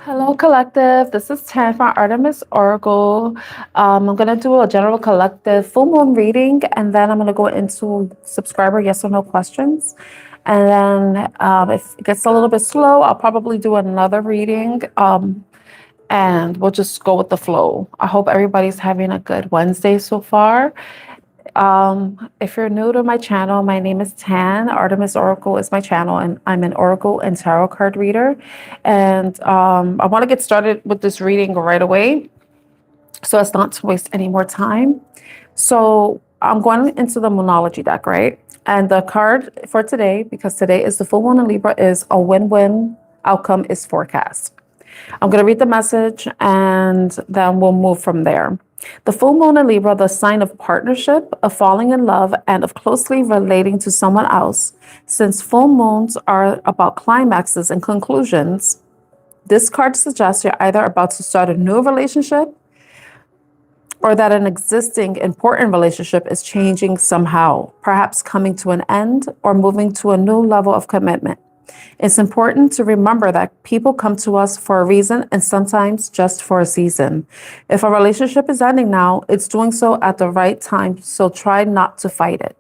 Hello, collective. This is Tan from Artemis Oracle. I'm going to do a general collective full moon reading, and then I'm going to go into subscriber yes or no questions. And then if it gets a little bit slow, I'll probably do another reading, and we'll just go with the flow. I hope everybody's having a good Wednesday so far. If you're new to my channel, my name is Tan. Artemis Oracle is my channel, and I'm an Oracle and Tarot card reader. And I want to get started with this reading right away so as not to waste any more time. So I'm going into the Moonology deck, right? And the card for today, because today is the full moon in Libra, is a win-win outcome is forecast. I'm going to read the message and then we'll move from there. The full moon in Libra, the sign of partnership, of falling in love, and of closely relating to someone else. Since full moons are about climaxes and conclusions, this card suggests you're either about to start a new relationship or that an existing important relationship is changing somehow, perhaps coming to an end or moving to a new level of commitment. It's important to remember that people come to us for a reason and sometimes just for a season. If a relationship is ending now, it's doing so at the right time, so try not to fight it.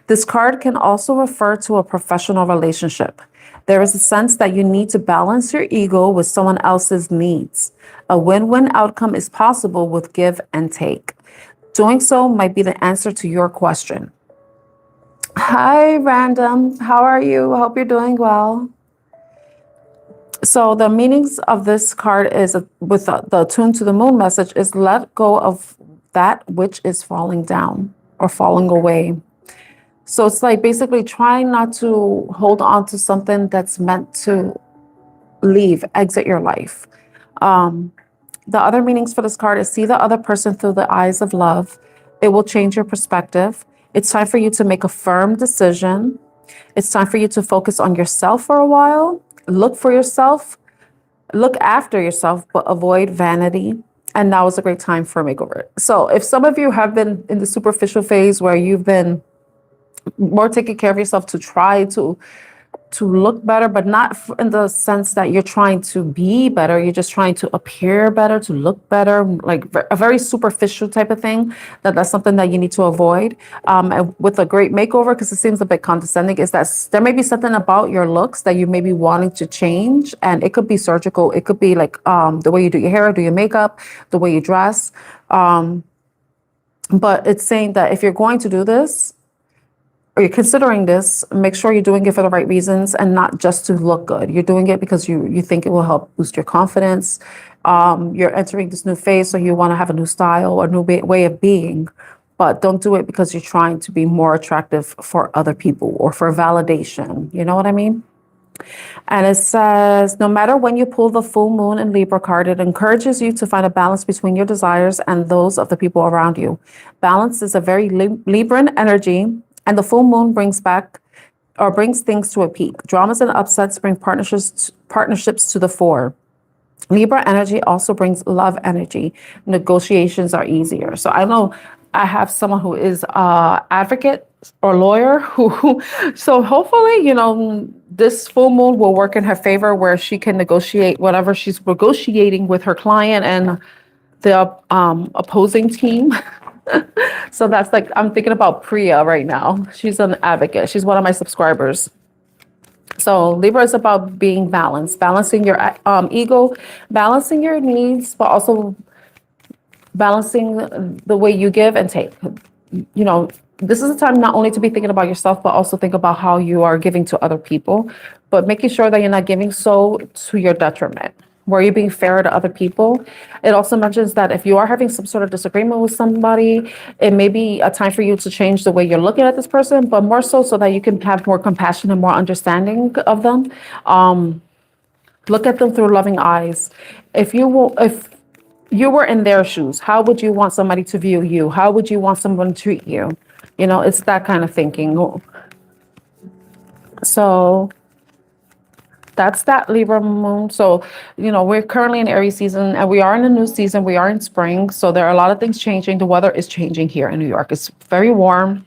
This card can also refer to a professional relationship. There is a sense that you need to balance your ego with someone else's needs. A win-win outcome is possible with give and take. Doing so might be the answer to your question. Hi, Random. How are you? I hope you're doing well. So the meanings of this card is with the tune to the moon message is let go of that which is falling down or falling away. So it's like basically trying not to hold on to something that's meant to leave, exit your life. The other meanings for this card is see the other person through the eyes of love. It will change your perspective. It's time for you to make a firm decision. It's time for you to focus on yourself for a while. Look for yourself. Look after yourself, but avoid vanity. And now is a great time for a makeover. So if some of you have been in the superficial phase where you've been more taking care of yourself to try to look better, but not in the sense that you're trying to be better. You're just trying to appear better, to look better, like a very superficial type of thing. That's something that you need to avoid. And with a great makeover, because it seems a bit condescending, is that there may be something about your looks that you may be wanting to change, and it could be surgical. It could be like the way you do your hair, do your makeup, the way you dress. But it's saying that if you're going to do this, or you're considering this, make sure you're doing it for the right reasons and not just to look good. You're doing it because you think it will help boost your confidence. You're entering this new phase, so you want to have a new style or new way of being, but don't do it because you're trying to be more attractive for other people or for validation. You know what I mean? And it says, no matter when you pull the full moon in Libra card, it encourages you to find a balance between your desires and those of the people around you. Balance is a very Libran energy. And the full moon brings things to a peak. Dramas and upsets bring partnerships to the fore. Libra energy also brings love energy. Negotiations are easier. So I know I have someone who is an advocate or lawyer so hopefully, this full moon will work in her favor where she can negotiate whatever she's negotiating with her client and the opposing team. So that's like, I'm thinking about Priya right now. She's an advocate. She's one of my subscribers. So Libra is about being balanced, balancing your ego, balancing your needs, but also balancing the way you give and take. This is a time not only to be thinking about yourself, but also think about how you are giving to other people, but making sure that you're not giving so to your detriment. Where you're being fair to other people. It also mentions that if you are having some sort of disagreement with somebody, it may be a time for you to change the way you're looking at this person, but more so that you can have more compassion and more understanding of them. Look at them through loving eyes. If you were in their shoes, how would you want somebody to view you? How would you want someone to treat you? It's that kind of thinking. So that's that Libra moon. So, we're currently in Aries season and we are in a new season. We are in spring. So there are a lot of things changing. The weather is changing here in New York. It's very warm,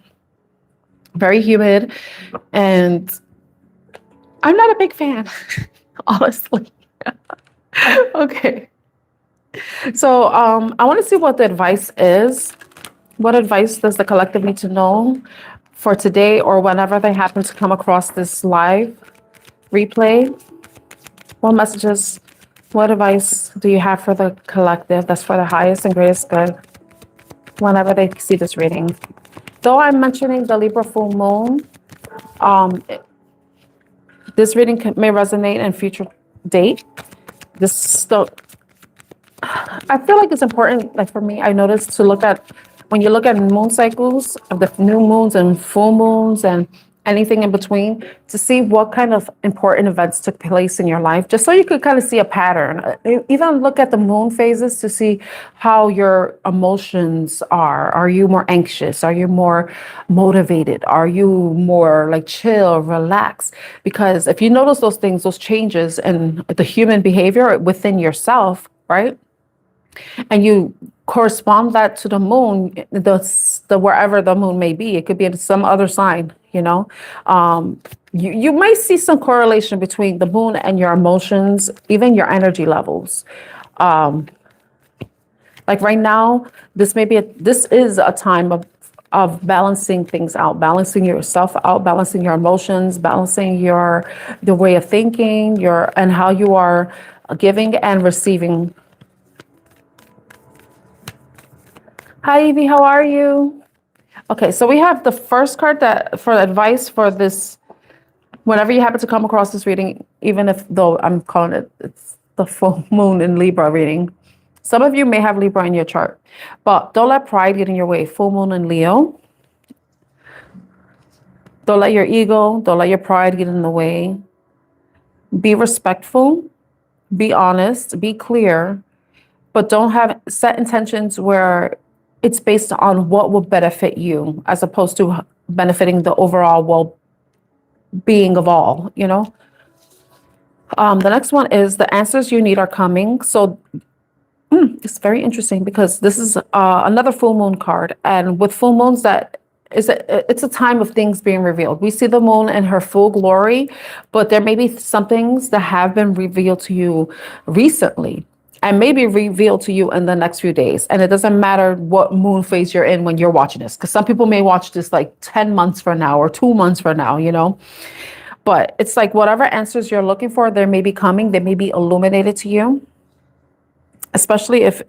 very humid. And I'm not a big fan, honestly. Okay. So I want to see what the advice is. What advice does the collective need to know for today or whenever they happen to come across this live replay? What messages, what advice do you have for the collective that's for the highest and greatest good whenever they see this reading? Though I'm mentioning the Libra full moon, um, this reading may resonate in future date. This still, I feel like it's important, like for me, I noticed to look at, when you look at moon cycles of the new moons and full moons and anything in between, to see what kind of important events took place in your life, just so you could kind of see a pattern. Even look at the moon phases to see how your emotions are. Are you more anxious? Are you more motivated? Are you more like chill, relaxed? Because if you notice those things, those changes in the human behavior within yourself, right? And you correspond that to the moon, the wherever the moon may be, it could be in some other sign, you know. You might see some correlation between the moon and your emotions, even your energy levels. Like right now, this is a time of balancing things out, balancing yourself out, balancing your emotions, balancing the way of thinking, and how you are giving and receiving. Hi, Evie, how are you? Okay, so we have the first card that for advice for this, whenever you happen to come across this reading, even if though I'm calling it's the full moon in Libra reading. Some of you may have Libra in your chart, but don't let pride get in your way. Full moon in Leo. Don't let your ego, don't let your pride get in the way. Be respectful, be honest, be clear, but don't have set intentions where it's based on what will benefit you as opposed to benefiting the overall well-being of all, you know? The next one is the answers you need are coming. So it's very interesting because this is another full moon card. And with full moons, it's a time of things being revealed. We see the moon in her full glory, but there may be some things that have been revealed to you recently and maybe revealed to you in the next few days. And it doesn't matter what moon phase you're in when you're watching this, because some people may watch this like 10 months from now or 2 months from now, you know. But it's like whatever answers you're looking for, they may be coming, they may be illuminated to you, especially if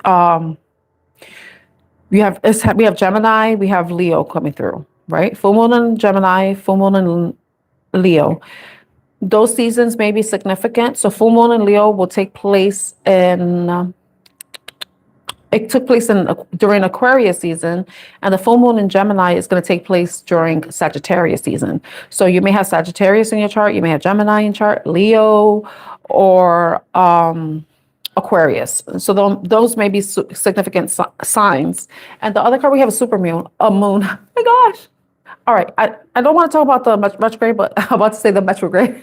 we have Gemini, we have Leo coming through, right? Full moon in Gemini, full moon in Leo. Those seasons may be significant. So full moon in Leo will take place it took place during Aquarius season, and the full moon in Gemini is going to take place during Sagittarius season. So you may have Sagittarius in your chart, you may have Gemini in your chart, Leo, or Aquarius. So those may be significant signs. And the other card, we have a moon. Oh my gosh. All right. I don't want to talk about the retrograde, but I'm about to say the retrograde.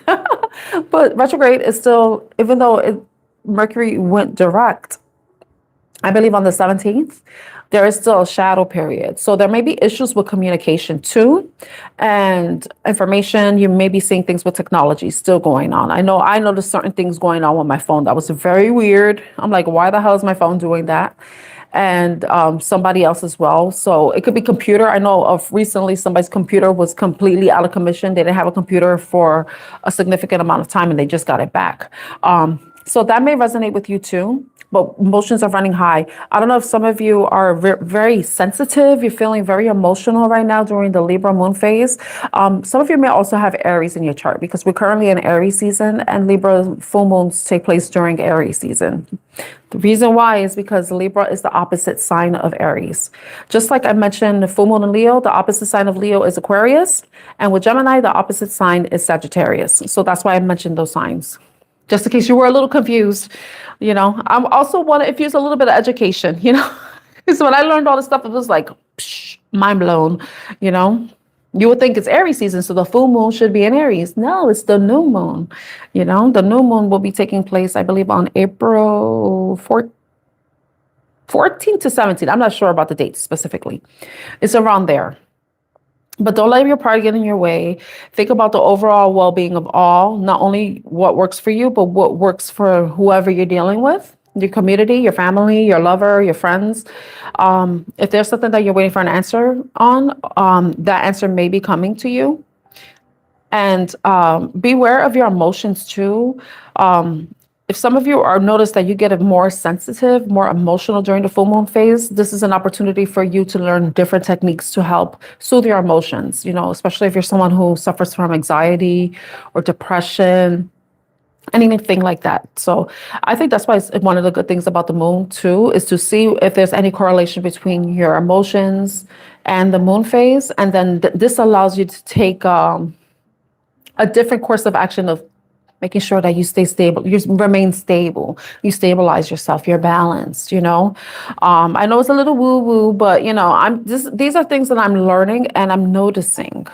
But retrograde is still, even though Mercury went direct, I believe on the 17th, there is still a shadow period. So there may be issues with communication too, and information. You may be seeing things with technology still going on. I know there's certain things going on with my phone that was very weird. I'm like, why the hell is my phone doing that? And somebody else as well. So it could be computer. I know of recently somebody's computer was completely out of commission. They didn't have a computer for a significant amount of time and they just got it back. So that may resonate with you too. But emotions are running high. I don't know if some of you are very sensitive. You're feeling very emotional right now during the Libra moon phase. Some of you may also have Aries in your chart because we're currently in Aries season and Libra full moons take place during Aries season. The reason why is because Libra is the opposite sign of Aries. Just like I mentioned, the full moon in Leo, the opposite sign of Leo is Aquarius. And with Gemini, the opposite sign is Sagittarius. So that's why I mentioned those signs. Just in case you were a little confused, you know. I also want to infuse a little bit of education, you know. Because when I learned all this stuff, it was like, mind blown, you know. You would think it's Aries season, so the full moon should be in Aries. No, it's the new moon, you know. The new moon will be taking place, I believe, on April 14 to 17. I'm not sure about the date specifically. It's around there. But don't let your pride get in your way. Think about the overall well-being of all, not only what works for you, but what works for whoever you're dealing with, your community, your family, your lover, your friends. If there's something that you're waiting for an answer on, that answer may be coming to you. And beware of your emotions too. If some of you are notice that you get more sensitive, more emotional during the full moon phase, this is an opportunity for you to learn different techniques to help soothe your emotions, especially if you're someone who suffers from anxiety or depression, anything like that. So I think that's why it's one of the good things about the moon too, is to see if there's any correlation between your emotions and the moon phase. And then this allows you to take a different course of action of making sure that you stay stable, you remain stable, you stabilize yourself, you're balanced. I know it's a little woo woo, but these are things that I'm learning and I'm noticing,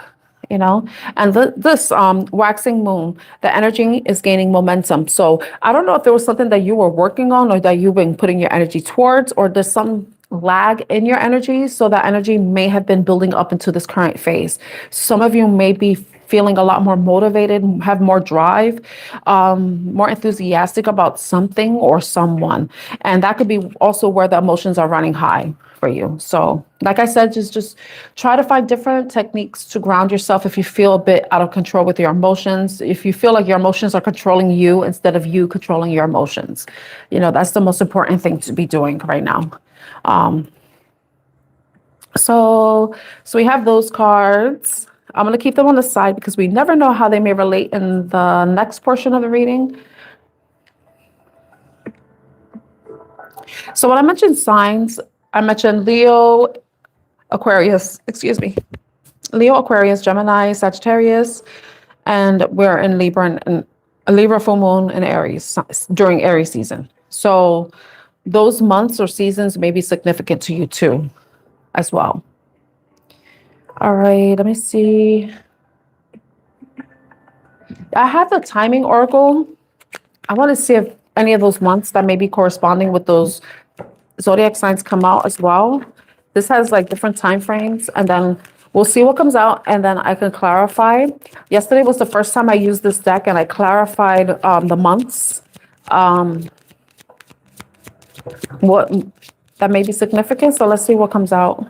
and this waxing moon, the energy is gaining momentum. So I don't know if there was something that you were working on or that you've been putting your energy towards, or there's some lag in your energy. So that energy may have been building up into this current phase. Some of you may be feeling a lot more motivated, have more drive, more enthusiastic about something or someone. And that could be also where the emotions are running high for you. So like I said, just try to find different techniques to ground yourself if you feel a bit out of control with your emotions. If you feel like your emotions are controlling you instead of you controlling your emotions, that's the most important thing to be doing right now. So we have those cards. I'm going to keep them on the side because we never know how they may relate in the next portion of the reading. So when I mentioned signs, I mentioned Leo, Aquarius, Leo, Aquarius, Gemini, Sagittarius, and we're in Libra and a Libra full moon in Aries during Aries season. So those months or seasons may be significant to you too, as well. All right, let me see. I have the timing oracle. I want to see if any of those months that may be corresponding with those zodiac signs come out as well. This has like different time frames, and then we'll see what comes out, and then I can clarify. Yesterday was the first time I used this deck, and I clarified the months. What that may be significant. So let's see what comes out.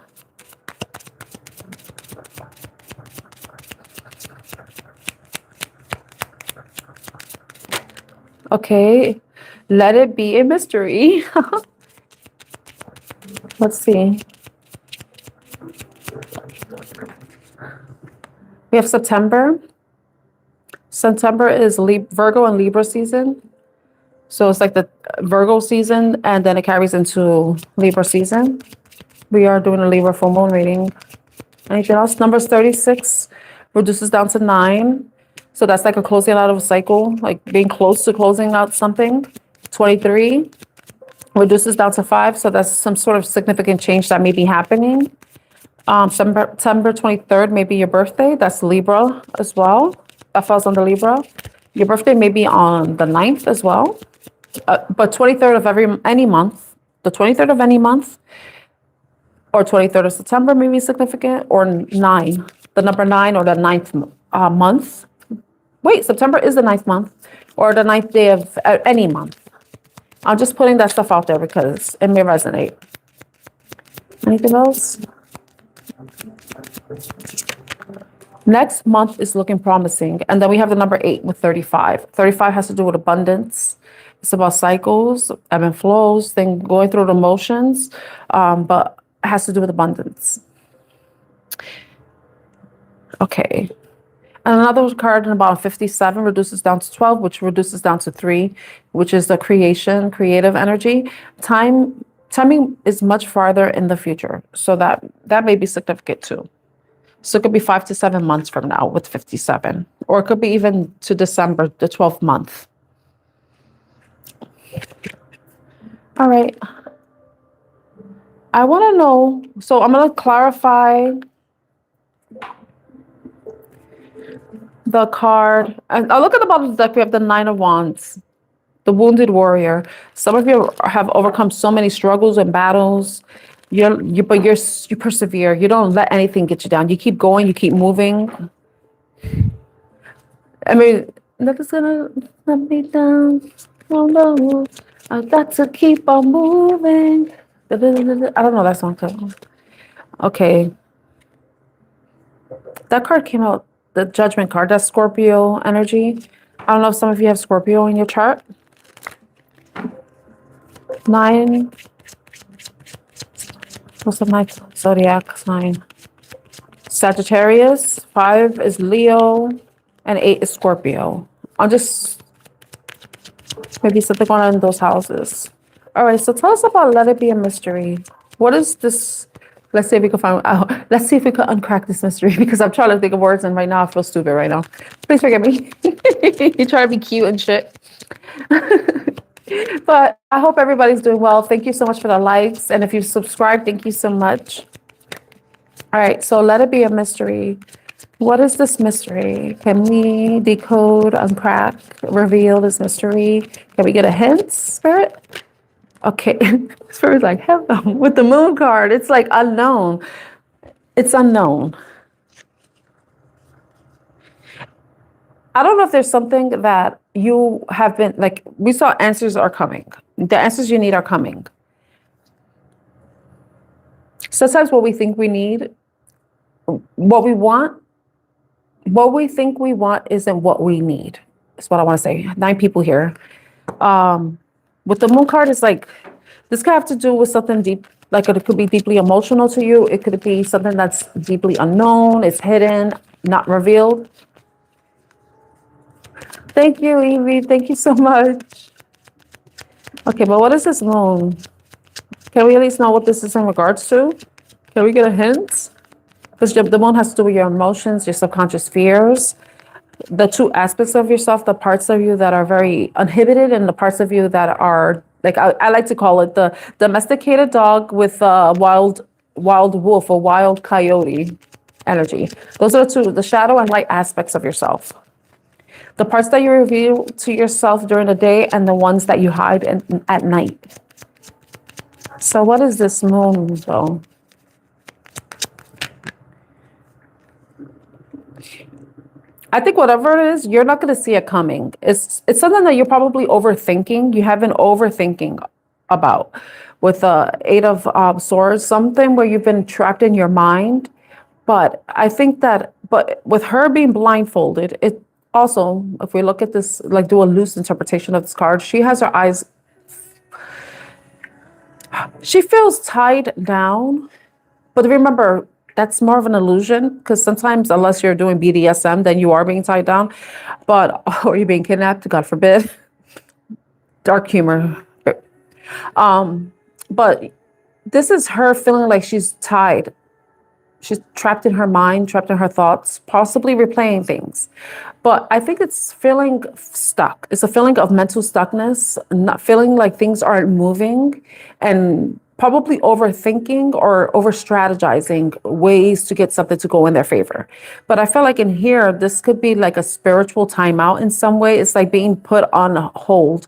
Okay, let it be a mystery. Let's see. We have September. September is Virgo and Libra season. So it's like the Virgo season, and then it carries into Libra season. We are doing a Libra full moon reading. Anything else? Numbers 36 reduces down to 9. So that's like a closing out of a cycle, like being close to closing out something. 23 reduces down to 5. So that's some sort of significant change that may be happening. September 23rd may be your birthday. That's Libra as well. That falls under Libra. Your birthday may be on the 9th as well. But 23rd of any month, the 23rd of any month, or 23rd of September may be significant, or 9, the number 9 or the 9th month. Wait, September is the 9th month, or the 9th day of any month. I'm just putting that stuff out there because it may resonate. Anything else? Next month is looking promising. And then we have the number 8 with 35. 35 has to do with abundance. It's about cycles, ebb and flows, going through the motions, but it has to do with abundance. Okay. And another card in about 57 reduces down to 12, which reduces down to 3, which is the creative energy. Timing is much farther in the future. So that may be significant too. So it could be 5 to 7 months from now with 57, or it could be even to December, the 12th month. All right. I want to know, so I'm going to clarify the card. And I look at the bottom of the deck. We have the 9 of Wands, the wounded warrior. Some of you have overcome so many struggles and battles You persevere. You don't let anything get you down. You keep going. You keep moving. I mean, nothing's gonna let me down. Oh no, I got to keep on moving. I don't know that song too. Okay, that card came out. The Judgment card. That's Scorpio energy. I don't know if some of you have Scorpio in your chart. 9. What's the ninth zodiac sign? Sagittarius. 5 is Leo, and 8 is Scorpio. I'll just maybe something going on in those houses. All right, so tell us about Let It Be a Mystery. What is this? Let's see if we can find out. Let's see if we can uncrack this mystery, because I'm trying to think of words and right now I feel stupid right now. Please forgive me. You try to be cute and shit. But I hope everybody's doing well. Thank you so much for the likes. And if you subscribe, thank you so much. All right, so Let It Be a Mystery. What is this mystery? Can we decode, uncrack, reveal this mystery? Can we get a hint, Spirit? Okay, Spirit's like, hell no. With the Moon card, it's like unknown. It's unknown. I don't know if there's something that you have been, like, we saw answers are coming. The answers you need are coming. Sometimes what we think we need, what we think we want isn't what we need. That's what I want to say. 9 people here. With the Moon card, it's like, this could have to do with something deep, like it could be deeply emotional to you. It could be something that's deeply unknown, it's hidden, not revealed. Thank you, Evie. Thank you so much. Okay, but what is this Moon? Can we at least know what this is in regards to? Can we get a hint? Because the Moon has to do with your emotions, your subconscious fears, the 2 aspects of yourself, the parts of you that are very uninhibited and the parts of you that are, like, I like to call it the domesticated dog with a wild wolf or wild coyote energy. Those are the 2, the shadow and light aspects of yourself. The parts that you reveal to yourself during the day and the ones that you hide at night. So what is this Moon, though? I think whatever it is, you're not going to see it coming. It's something that you're probably overthinking. You have been overthinking about with the 8 of Swords, something where you've been trapped in your mind. But I think that, but with her being blindfolded, it also, if we look at this, like do a loose interpretation of this card, she has her eyes, she feels tied down. But remember, that's more of an illusion, because sometimes, unless you're doing BDSM, then you are being tied down, or you're being kidnapped, God forbid. Dark humor. But this is her feeling like she's tied. She's trapped in her mind, trapped in her thoughts, possibly replaying things. But I think it's feeling stuck. It's a feeling of mental stuckness, not feeling like things aren't moving, and probably overthinking or over strategizing ways to get something to go in their favor. But I feel like in here, this could be like a spiritual timeout in some way. It's like being put on hold,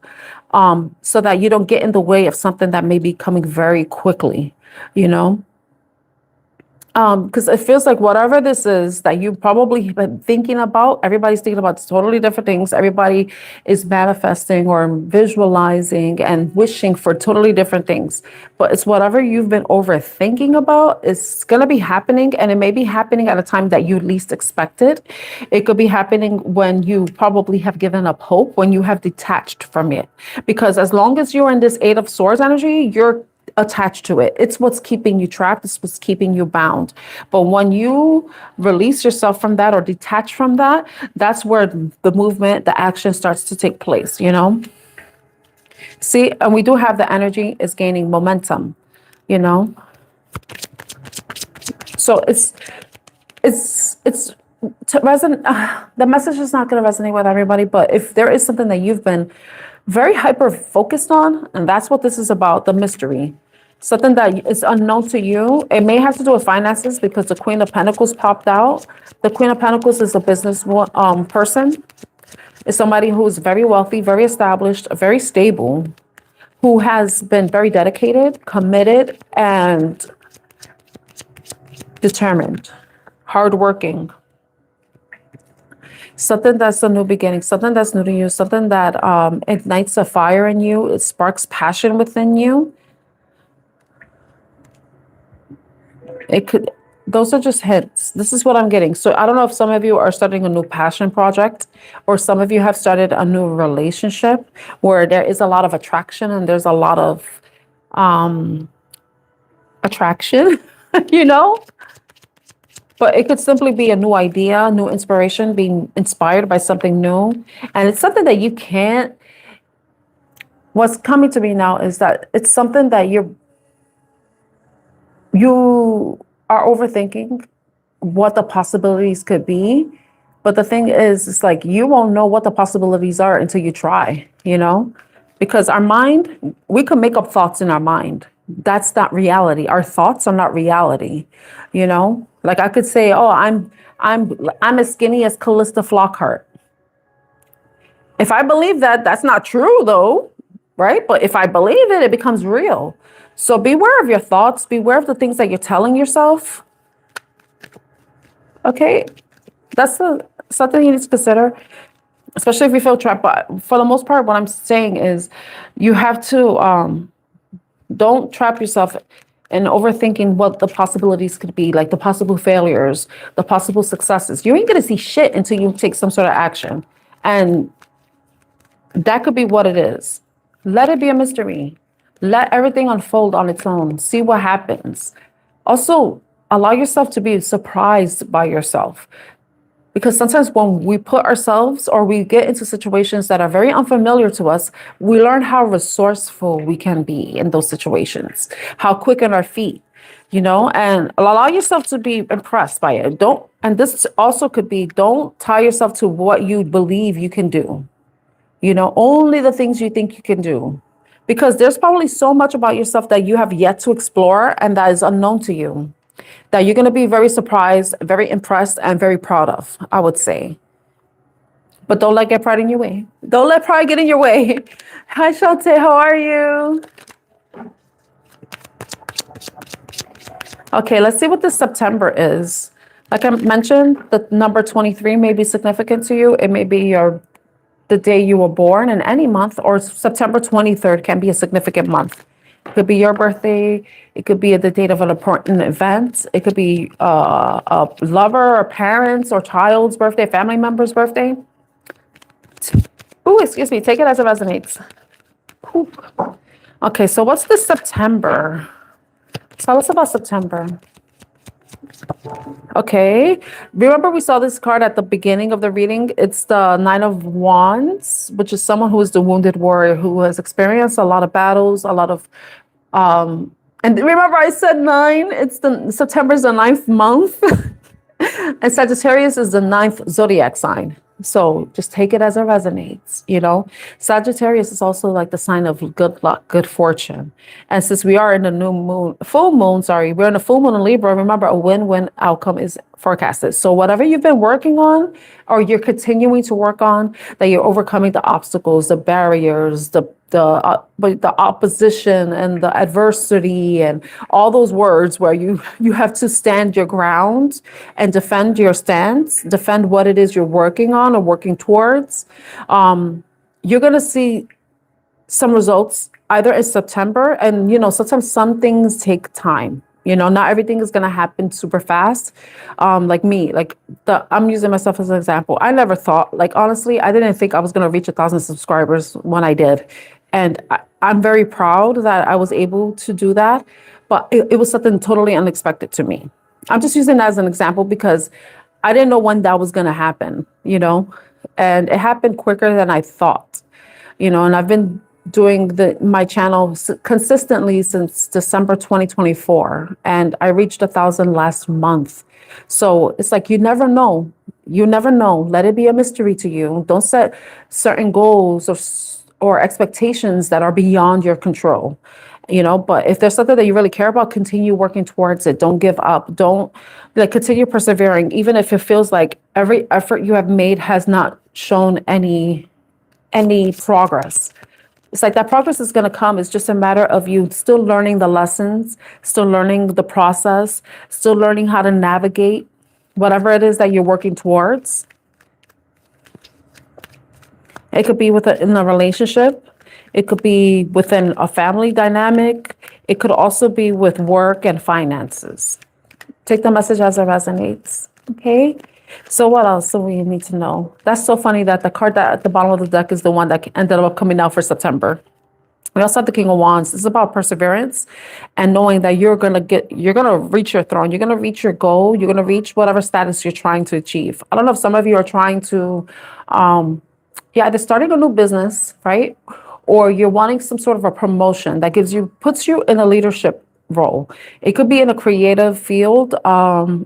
so that you don't get in the way of something that may be coming very quickly, you know? Because it feels like whatever this is that you probably have been thinking about, everybody's thinking about totally different things. Everybody is manifesting or visualizing and wishing for totally different things. But it's whatever you've been overthinking about, it's going to be happening. And it may be happening at a time that you least expected. It could be happening when you probably have given up hope, when you have detached from it. Because as long as you're in this 8 of Swords energy, you're attached to it. It's what's keeping you trapped. It's what's keeping you bound. But when you release yourself from that or detach from that, that's where the movement, the action starts to take place, you know? See, and we do have the energy is gaining momentum, you know? So the message is not going to resonate with everybody, but if there is something that you've been very hyper focused on, and that's what this is about, the mystery, something that is unknown to you. It may have to do with finances, because the Queen of Pentacles popped out. The Queen of Pentacles is a business person. It's somebody who's very wealthy, very established, very stable, who has been very dedicated, committed, and determined, hardworking. Something that's a new beginning, something that's new to you, something that ignites a fire in you, it sparks passion within you. It could, those are just hints. This is what I'm getting. So I don't know if some of you are starting a new passion project, or some of you have started a new relationship where there is a lot of attraction and there's a lot of attraction, you know? But it could simply be a new idea, new inspiration, being inspired by something new. And it's something that you can't, what's coming to me now is that it's something that you are overthinking what the possibilities could be. But the thing is, it's like you won't know what the possibilities are until you try, you know? Because our mind, we can make up thoughts in our mind. That's not reality. Our thoughts are not reality, you know? Like I could say, oh, I'm as skinny as Callista Flockhart. If I believe that, that's not true though, right? But if I believe it, it becomes real. So beware of your thoughts. Beware of the things that you're telling yourself. Okay, that's something you need to consider, especially if you feel trapped. But for the most part, what I'm saying is you have to don't trap yourself in overthinking what the possibilities could be, like the possible failures, the possible successes. You ain't gonna see shit until you take some sort of action. And that could be what it is. Let it be a mystery. Let everything unfold on its own. See what happens. Also, allow yourself to be surprised by yourself. Because sometimes when we put ourselves or we get into situations that are very unfamiliar to us, we learn how resourceful we can be in those situations, how quick on our feet, you know, and allow yourself to be impressed by it. And this also could be, don't tie yourself to what you believe you can do, you know, only the things you think you can do, because there's probably so much about yourself that you have yet to explore and that is unknown to you, that you're going to be very surprised, very impressed, and very proud of, I would say. But don't let pride in your way. Don't let pride get in your way. Hi, Shantae. How are you? Okay, let's see what this September is. Like I mentioned, the number 23 may be significant to you. It may be the day you were born in any month, or September 23rd can be a significant month. It could be your birthday. It could be the date of an important event. It could be a lover or parents or child's birthday, family member's birthday. Oh, excuse me. Take it as it resonates. Ooh. Okay, so what's this September? Tell us about September. Okay, remember we saw this card at the beginning of the reading. It's the Nine of Wands, which is someone who is the wounded warrior who has experienced a lot of battles, a lot of and remember I said 9. September is the 9th month. And Sagittarius is the 9th zodiac sign. So just take it as it resonates, you know. Sagittarius is also like the sign of good luck, good fortune. And since we are in the full moon, we're in a full moon in Libra, remember a win-win outcome is forecasted. So whatever you've been working on or you're continuing to work on, that you're overcoming the obstacles, the barriers, the opposition and the adversity and all those words where you have to stand your ground and defend your stance, defend what it is you're working on or working towards. You're going to see some results either in September, and you know, sometimes some things take time. You know, not everything is going to happen super fast. Like me, I'm using myself as an example. I never thought, like, honestly, I didn't think I was going to reach 1,000 subscribers when I did. And I'm very proud that I was able to do that. But it was something totally unexpected to me. I'm just using that as an example because I didn't know when that was going to happen, you know, and it happened quicker than I thought, you know, and I've been doing my channel consistently since December 2024, and I reached 1,000 last month. So it's like, you never know. You never know. Let it be a mystery to you. Don't set certain goals or expectations that are beyond your control, you know, but if there's something that you really care about, continue working towards it. Don't give up. Don't continue persevering, even if it feels like every effort you have made has not shown any progress. It's like that progress is going to come. It's just a matter of you still learning the lessons, still learning the process, still learning how to navigate whatever it is that you're working towards. It could be in a relationship. It could be within a family dynamic. It could also be with work and finances. Take the message as it resonates. Okay. So what else do we need to know? That's so funny that the card that at the bottom of the deck is the one that ended up coming out for September. We also have the King of Wands. This is about perseverance and knowing that you're going to reach your throne. You're going to reach your goal. You're going to reach whatever status you're trying to achieve. I don't know if some of you are trying to, either starting a new business, right? Or you're wanting some sort of a promotion that puts you in a leadership role. It could be in a creative field.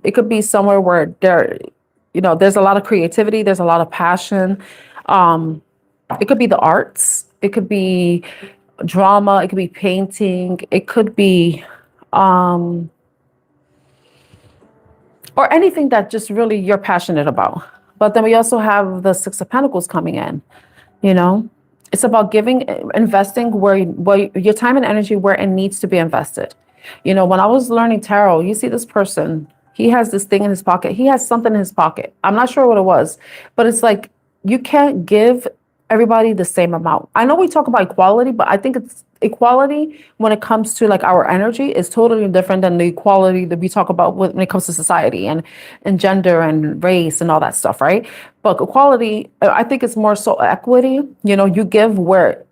It could be somewhere where there's a lot of creativity. There's a lot of passion. It could be the arts. It could be drama. It could be painting. It could be, or anything that just really you're passionate about. But then we also have the Six of Pentacles coming in, It's about investing where your time and energy where it needs to be invested. When I was learning tarot, you see this person, he has this thing in his pocket. He has something in his pocket. I'm not sure what it was, but it's like you can't give everybody the same amount. I know we talk about equality, but I think it's equality when it comes to like our energy is totally different than the equality that we talk about when it comes to society and gender and race and all that stuff, right? But equality, I think it's more so equity. You give where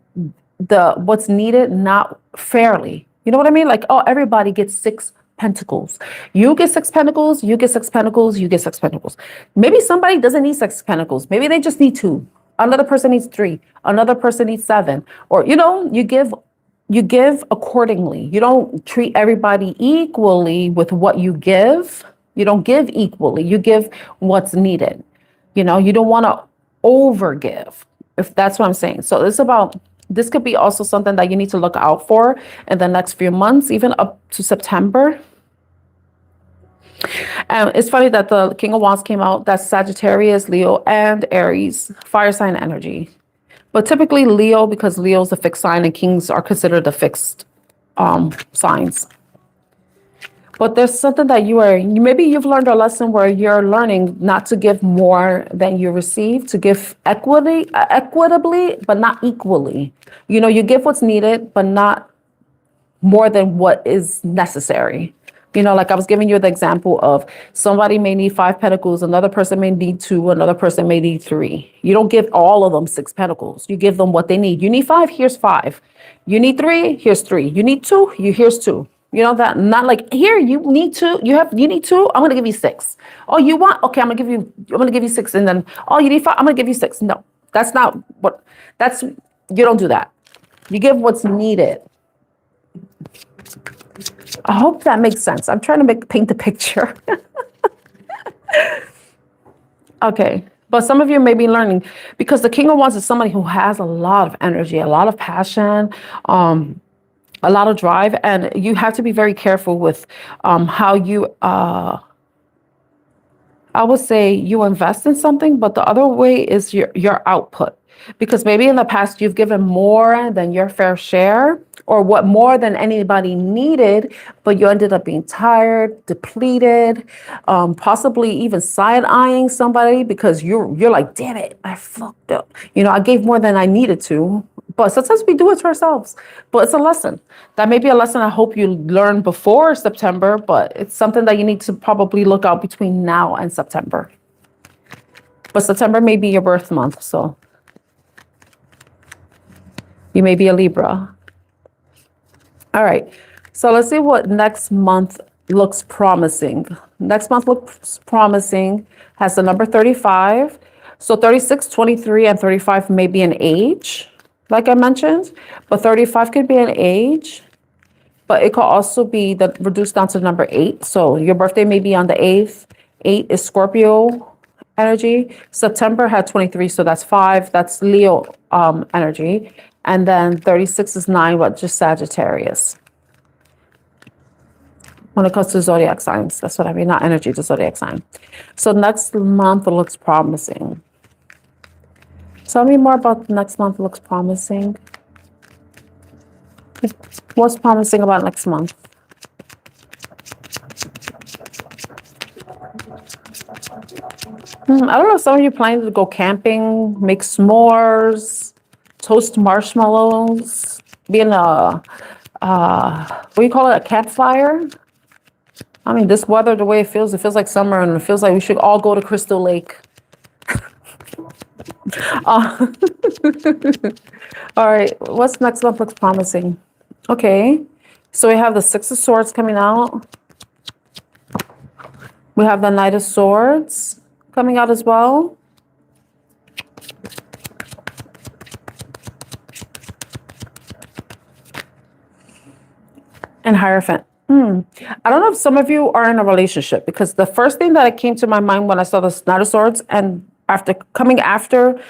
what's needed, not fairly. You know what I mean? Like, oh, everybody gets 6 pentacles. You get 6 pentacles, you get 6 pentacles, you get 6 pentacles. Maybe somebody doesn't need 6 pentacles. Maybe they just need 2. Another person needs 3. Another person needs 7. Or, you give accordingly. You don't treat everybody equally with what you give. You don't give equally. You give what's needed. You don't want to overgive, if that's what I'm saying. So this could be also something that you need to look out for in the next few months, even up to September. And it's funny that the King of Wands came out. That's Sagittarius, Leo, and Aries, fire sign energy. But typically Leo, because Leo's a fixed sign and Kings are considered the fixed signs. But there's something that maybe you've learned a lesson where you're learning not to give more than you receive, to give equitably, but not equally. You give what's needed, but not more than what is necessary. Like I was giving you the example of somebody may need 5 pentacles, another person may need 2, another person may need 3. You don't give all of them 6 pentacles. You give them what they need. You need 5, here's 5. You need 3, here's 3. You need 2, here's 2. That not like here, you need 2, you need 2, I'm gonna give you 6. Oh, you want, okay, I'm gonna give you 6, and then oh, you need 5, I'm gonna give you 6. No, that's not you don't do that. You give what's needed. I hope that makes sense. I'm trying to paint the picture. Okay. But some of you may be learning because the King of Wands is somebody who has a lot of energy, a lot of passion, a lot of drive. And you have to be very careful with how you, I would say you invest in something, but the other way is your output. Because maybe in the past you've given more than your fair share or what more than anybody needed, but you ended up being tired, depleted, possibly even side-eyeing somebody because you're like, damn it, I fucked up. I gave more than I needed to. But sometimes we do it to ourselves. But it's a lesson. That may be a lesson I hope you learn before September, but it's something that you need to probably look out between now and September. But September may be your birth month, so you may be a Libra. All right, so let's see what next month looks promising. Next month looks promising, has the number 35. So 36, 23, and 35 may be an age, like I mentioned, but 35 could be an age, but it could also be reduced down to the number 8. So your birthday may be on the 8th. 8 is Scorpio energy. September had 23, so that's 5. That's Leo energy. And then 36 is 9, but just Sagittarius. When it comes to zodiac signs, that's what I mean, not energy, the zodiac sign. So next month looks promising. Tell me more about next month looks promising. What's promising about next month? I don't know if some of you planning to go camping, make s'mores, toast marshmallows, be in a, what do you call it, a campfire? I mean, this weather, the way it feels like summer, and it feels like we should all go to Crystal Lake. Uh, all right, what's next month looks promising? Okay, so we have the Six of Swords coming out. We have the Knight of Swords coming out as well. And Hierophant. I don't know if some of you are in a relationship, because the first thing that came to my mind when I saw the Knight of Swords and after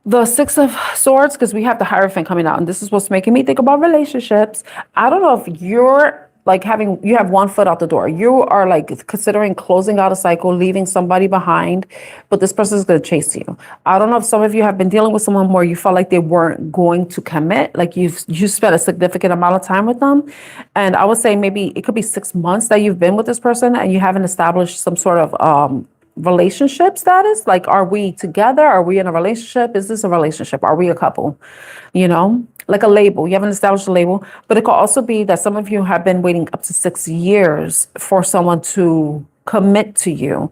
the Six of Swords, because we have the Hierophant coming out, and this is what's making me think about relationships. I don't know if you're like you have one foot out the door. You are like considering closing out a cycle, leaving somebody behind, but this person is going to chase you. I don't know if some of you have been dealing with someone where you felt like they weren't going to commit, like you spent a significant amount of time with them. And I would say maybe it could be 6 months that you've been with this person and you haven't established some sort of relationship status. Like, are we together? Are we in a relationship? Is this a relationship? Are we a couple? You know, like a label. You haven't established a label, but it could also be that some of you have been waiting up to 6 years for someone to commit to you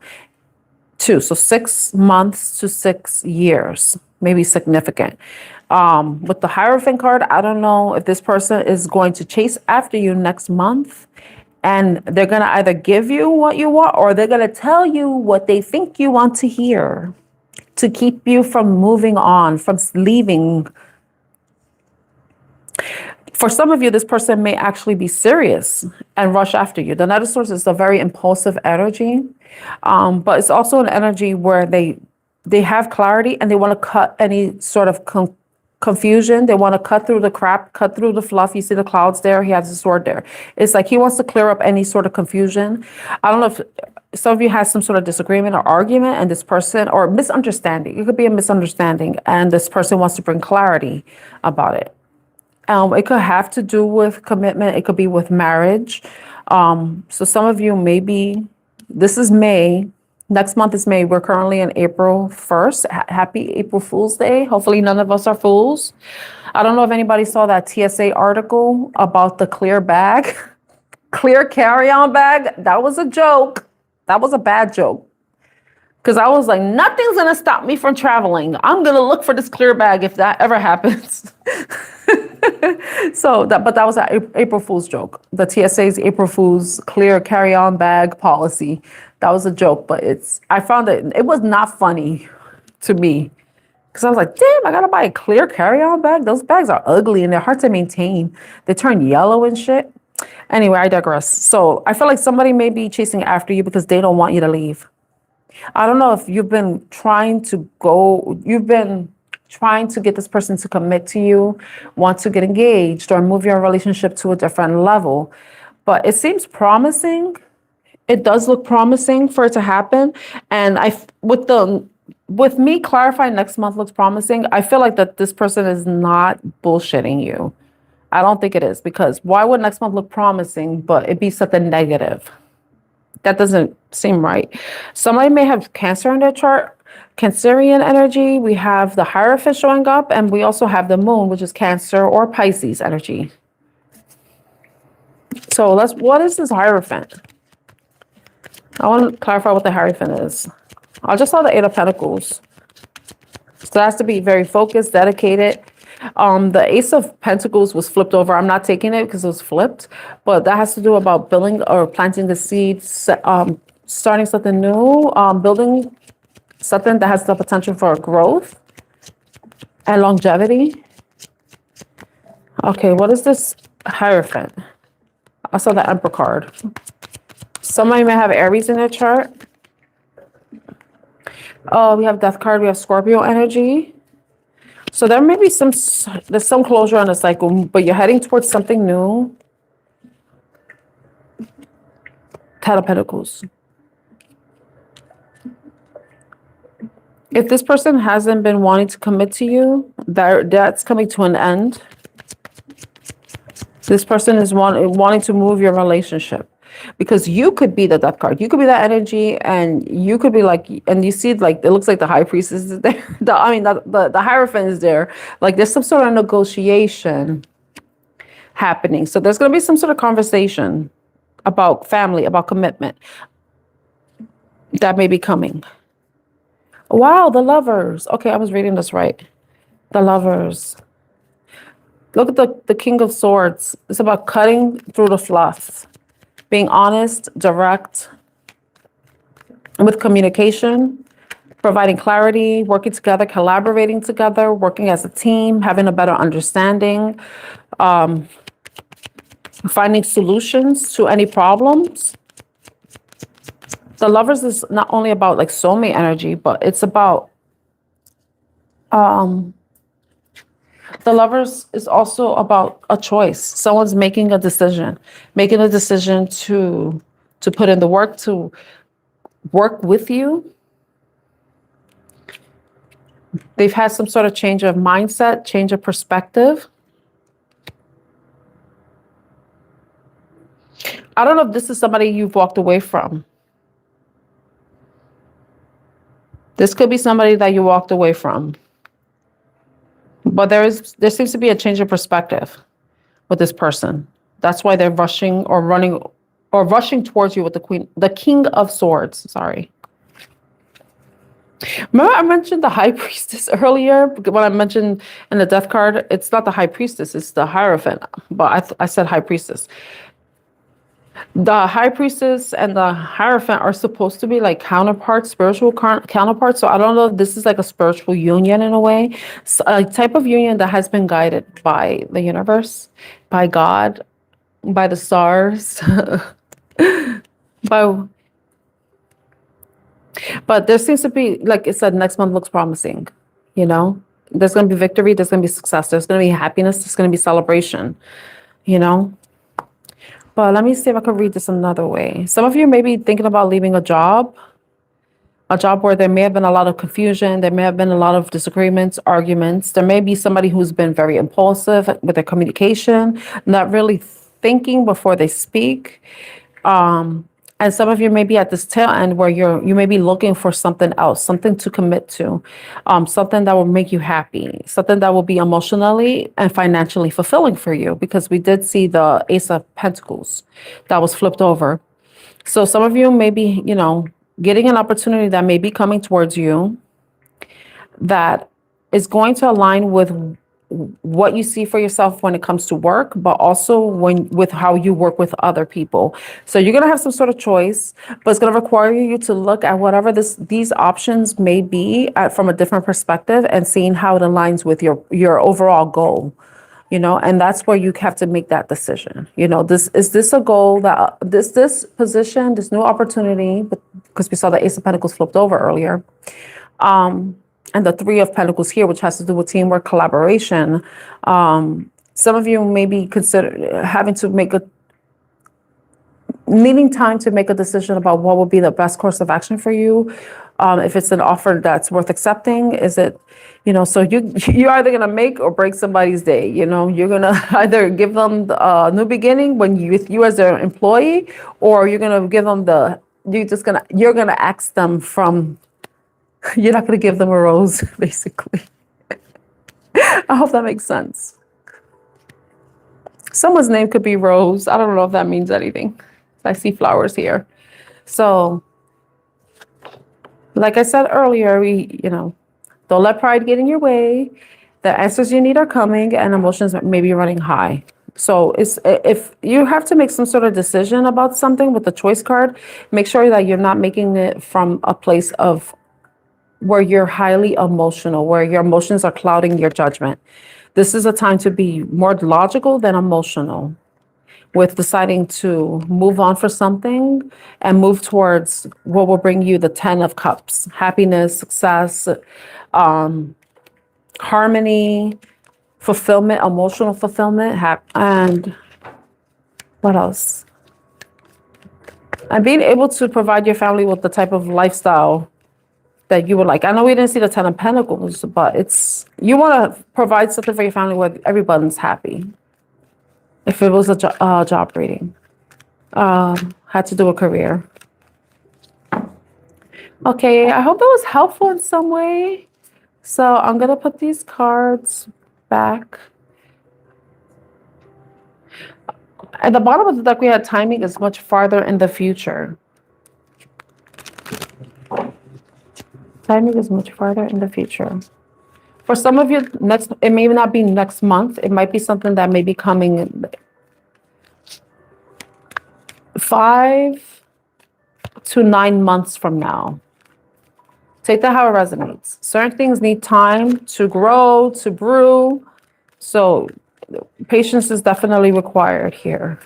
too. So 6 months to 6 years, maybe significant. With the Hierophant card, I don't know if this person is going to chase after you next month. And they're going to either give you what you want, or they're going to tell you what they think you want to hear to keep you from moving on, from leaving. For some of you, this person may actually be serious and rush after you. The Knight of Swords is a very impulsive energy, but it's also an energy where they have clarity and they want to cut any sort of confusion. They want to cut through the crap, cut through the fluff. You see the clouds there. He has a sword there. It's like he wants to clear up any sort of confusion. I don't know if some of you have some sort of disagreement or argument, and this person, or misunderstanding. It could be a misunderstanding, and this person wants to bring clarity about it. It could have to do with commitment. It could be with marriage. So some of you, maybe this is May. Next month is May. We're currently in April 1st. Happy April Fool's Day. Hopefully none of us are fools. I don't know if anybody saw that TSA article about the clear bag, clear carry-on bag. That was a joke. That was a bad joke. Because I was like, nothing's going to stop me from traveling. I'm going to look for this clear bag if that ever happens. But that was an April Fool's joke. The TSA's April Fool's clear carry-on bag policy. That was a joke, but I found it was not funny to me. Because I was like, damn, I got to buy a clear carry-on bag? Those bags are ugly and they're hard to maintain. They turn yellow and shit. Anyway, I digress. So I feel like somebody may be chasing after you because they don't want you to leave. I don't know if you've been trying to get this person to commit to you, want to get engaged or move your relationship to a different level, but it seems promising. It does look promising for it to happen. And with me clarifying next month looks promising, I feel like that this person is not bullshitting you. I don't think it is, because why would next month look promising, but it be something negative? That doesn't seem right. Somebody may have Cancer in their chart, Cancerian energy. We have the Hierophant showing up, and we also have the Moon, which is Cancer or Pisces energy. So what is this Hierophant? I want to clarify what the Hierophant is. I just saw the Eight of Pentacles. So that has to be very focused, dedicated. The Ace of Pentacles was flipped over. I'm not taking it because it was flipped, but that has to do about building or planting the seeds, starting something new, building something that has the potential for growth and longevity. Okay, what is this Hierophant? I saw the Emperor card. Somebody may have Aries in their chart. We have Death card. We have Scorpio energy. So there may be there's some closure on the cycle, but you're heading towards something new. Ten of Pentacles. If this person hasn't been wanting to commit to you, that's coming to an end. This person is wanting to move your relationship because you could be the death card. You could be that energy, and you could be like, and you see, like, it looks like the high priestess is there. The Hierophant is there. Like, there's some sort of negotiation happening. So there's going to be some sort of conversation about family, about commitment that may be coming. Wow, the Lovers. Okay, I was reading this right. The Lovers. Look at the King of Swords. It's about cutting through the fluff, being honest, direct, with communication, providing clarity, working together, collaborating together, working as a team, having a better understanding, finding solutions to any problems. The Lovers is not only about like soulmate energy, but it's about the Lovers is also about a choice. Someone's making a decision to put in the work, to work with you. They've had some sort of change of mindset, change of perspective. I don't know if this is somebody you've walked away from. This could be somebody that you walked away from. But there seems to be a change of perspective with this person. That's why they're rushing or running or rushing towards you with the King of Swords. Sorry. Remember I mentioned the High Priestess earlier? When I mentioned in the Death card, it's not the High Priestess, it's the Hierophant. But I said High Priestess. The High Priestess and the Hierophant are supposed to be like counterparts, spiritual counterparts. So I don't know if this is like a spiritual union in a way. So a type of union that has been guided by the universe, by God, by the stars, but there seems to be, like I said, next month looks promising, you know? There's going to be victory, there's going to be success, there's going to be happiness, there's going to be celebration, you know? But let me see if I can read this another way. Some of you may be thinking about leaving a job where there may have been a lot of confusion, there may have been a lot of disagreements, arguments. There may be somebody who's been very impulsive with their communication, not really thinking before they speak. And some of you may be at this tail end where you may be looking for something else, something to commit to, something that will make you happy, something that will be emotionally and financially fulfilling for you, because we did see the Ace of Pentacles that was flipped over. So some of you may be, you know, getting an opportunity that may be coming towards you that is going to align with what you see for yourself when it comes to work, but also with how you work with other people. So you're going to have some sort of choice, but it's going to require you to look at whatever these options may be from a different perspective and seeing how it aligns with your overall goal, you know, and that's where you have to make that decision. You know, is this a goal that this position, this new opportunity, because we saw the Ace of Pentacles flipped over earlier, and the Three of Pentacles here, which has to do with teamwork, collaboration. Some of you may be having to needing time to make a decision about what would be the best course of action for you. If it's an offer that's worth accepting, is it, you know, so you're either going to make or break somebody's day. You know, you're going to either give them a new beginning with you as their employee, or you're going to give them you're going to ask them from, you're not going to give them a rose, basically. I hope that makes sense. Someone's name could be Rose. I don't know if that means anything. I see flowers here. So, like I said earlier, don't let pride get in your way. The answers you need are coming, and emotions may be running high. So if you have to make some sort of decision about something with the choice card, make sure that you're not making it from a place of where you're highly emotional, where your emotions are clouding your judgment. This is a time to be more logical than emotional with deciding to move on for something and move towards what will bring you the 10 of Cups, happiness, success, harmony, fulfillment, emotional fulfillment, and what else? And being able to provide your family with the type of lifestyle that you would like. I know we didn't see the 10 of Pentacles, but you want to provide something for your family where everyone's happy. If it was a job reading, had to do a career. Okay, I hope it was helpful in some way. So I'm gonna put these cards back. At the bottom of the deck, we had timing is much farther in the future. Timing is much farther in the future. For some of you, it may not be next month. It might be something that may be coming 5 to 9 months from now. Take that how it resonates. Certain things need time to grow, to brew. So patience is definitely required here,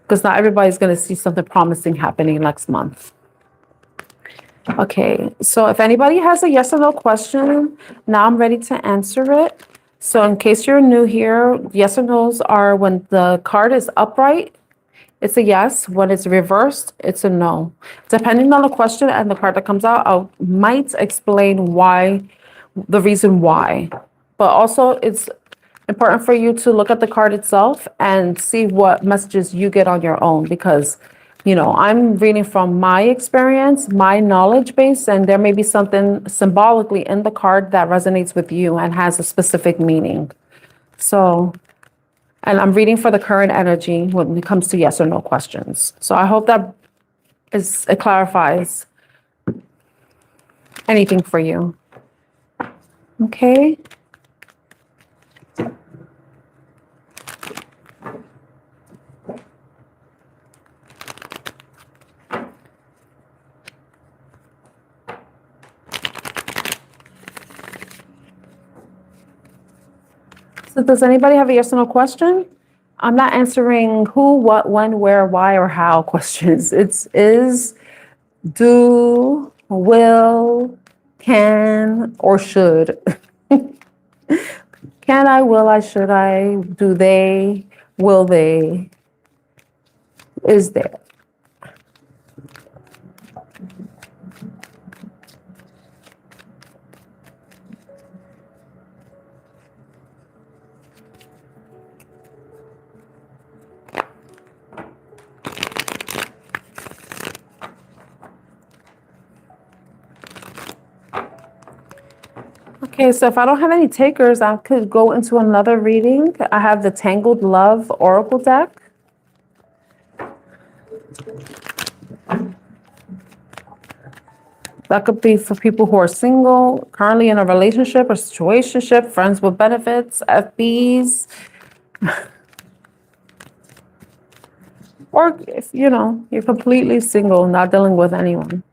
because not everybody's going to see something promising happening next month. Okay, so if anybody has a yes or no question, now I'm ready to answer it. So in case you're new here, yes or no's are when the card is upright, it's a yes. When it's reversed, it's a no. Depending on the question and the card that comes out, I might explain why, the reason why. But also it's important for you to look at the card itself and see what messages you get on your own, because, you know, I'm reading from my experience, my knowledge base, and there may be something symbolically in the card that resonates with you and has a specific meaning. So, and I'm reading for the current energy when it comes to yes or no questions. So I hope that it clarifies anything for you. Okay. So does anybody have a yes or no question? I'm not answering who, what, when, where, why, or how questions. It's is, do, will, can, or should. Can I, will I, should I, do they, will they, is there? Okay, so if I don't have any takers, I could go into another reading. I have the Tangled Love Oracle deck. That could be for people who are single, currently in a relationship or situationship, friends with benefits, FBs. Or if, you know, you're completely single, not dealing with anyone.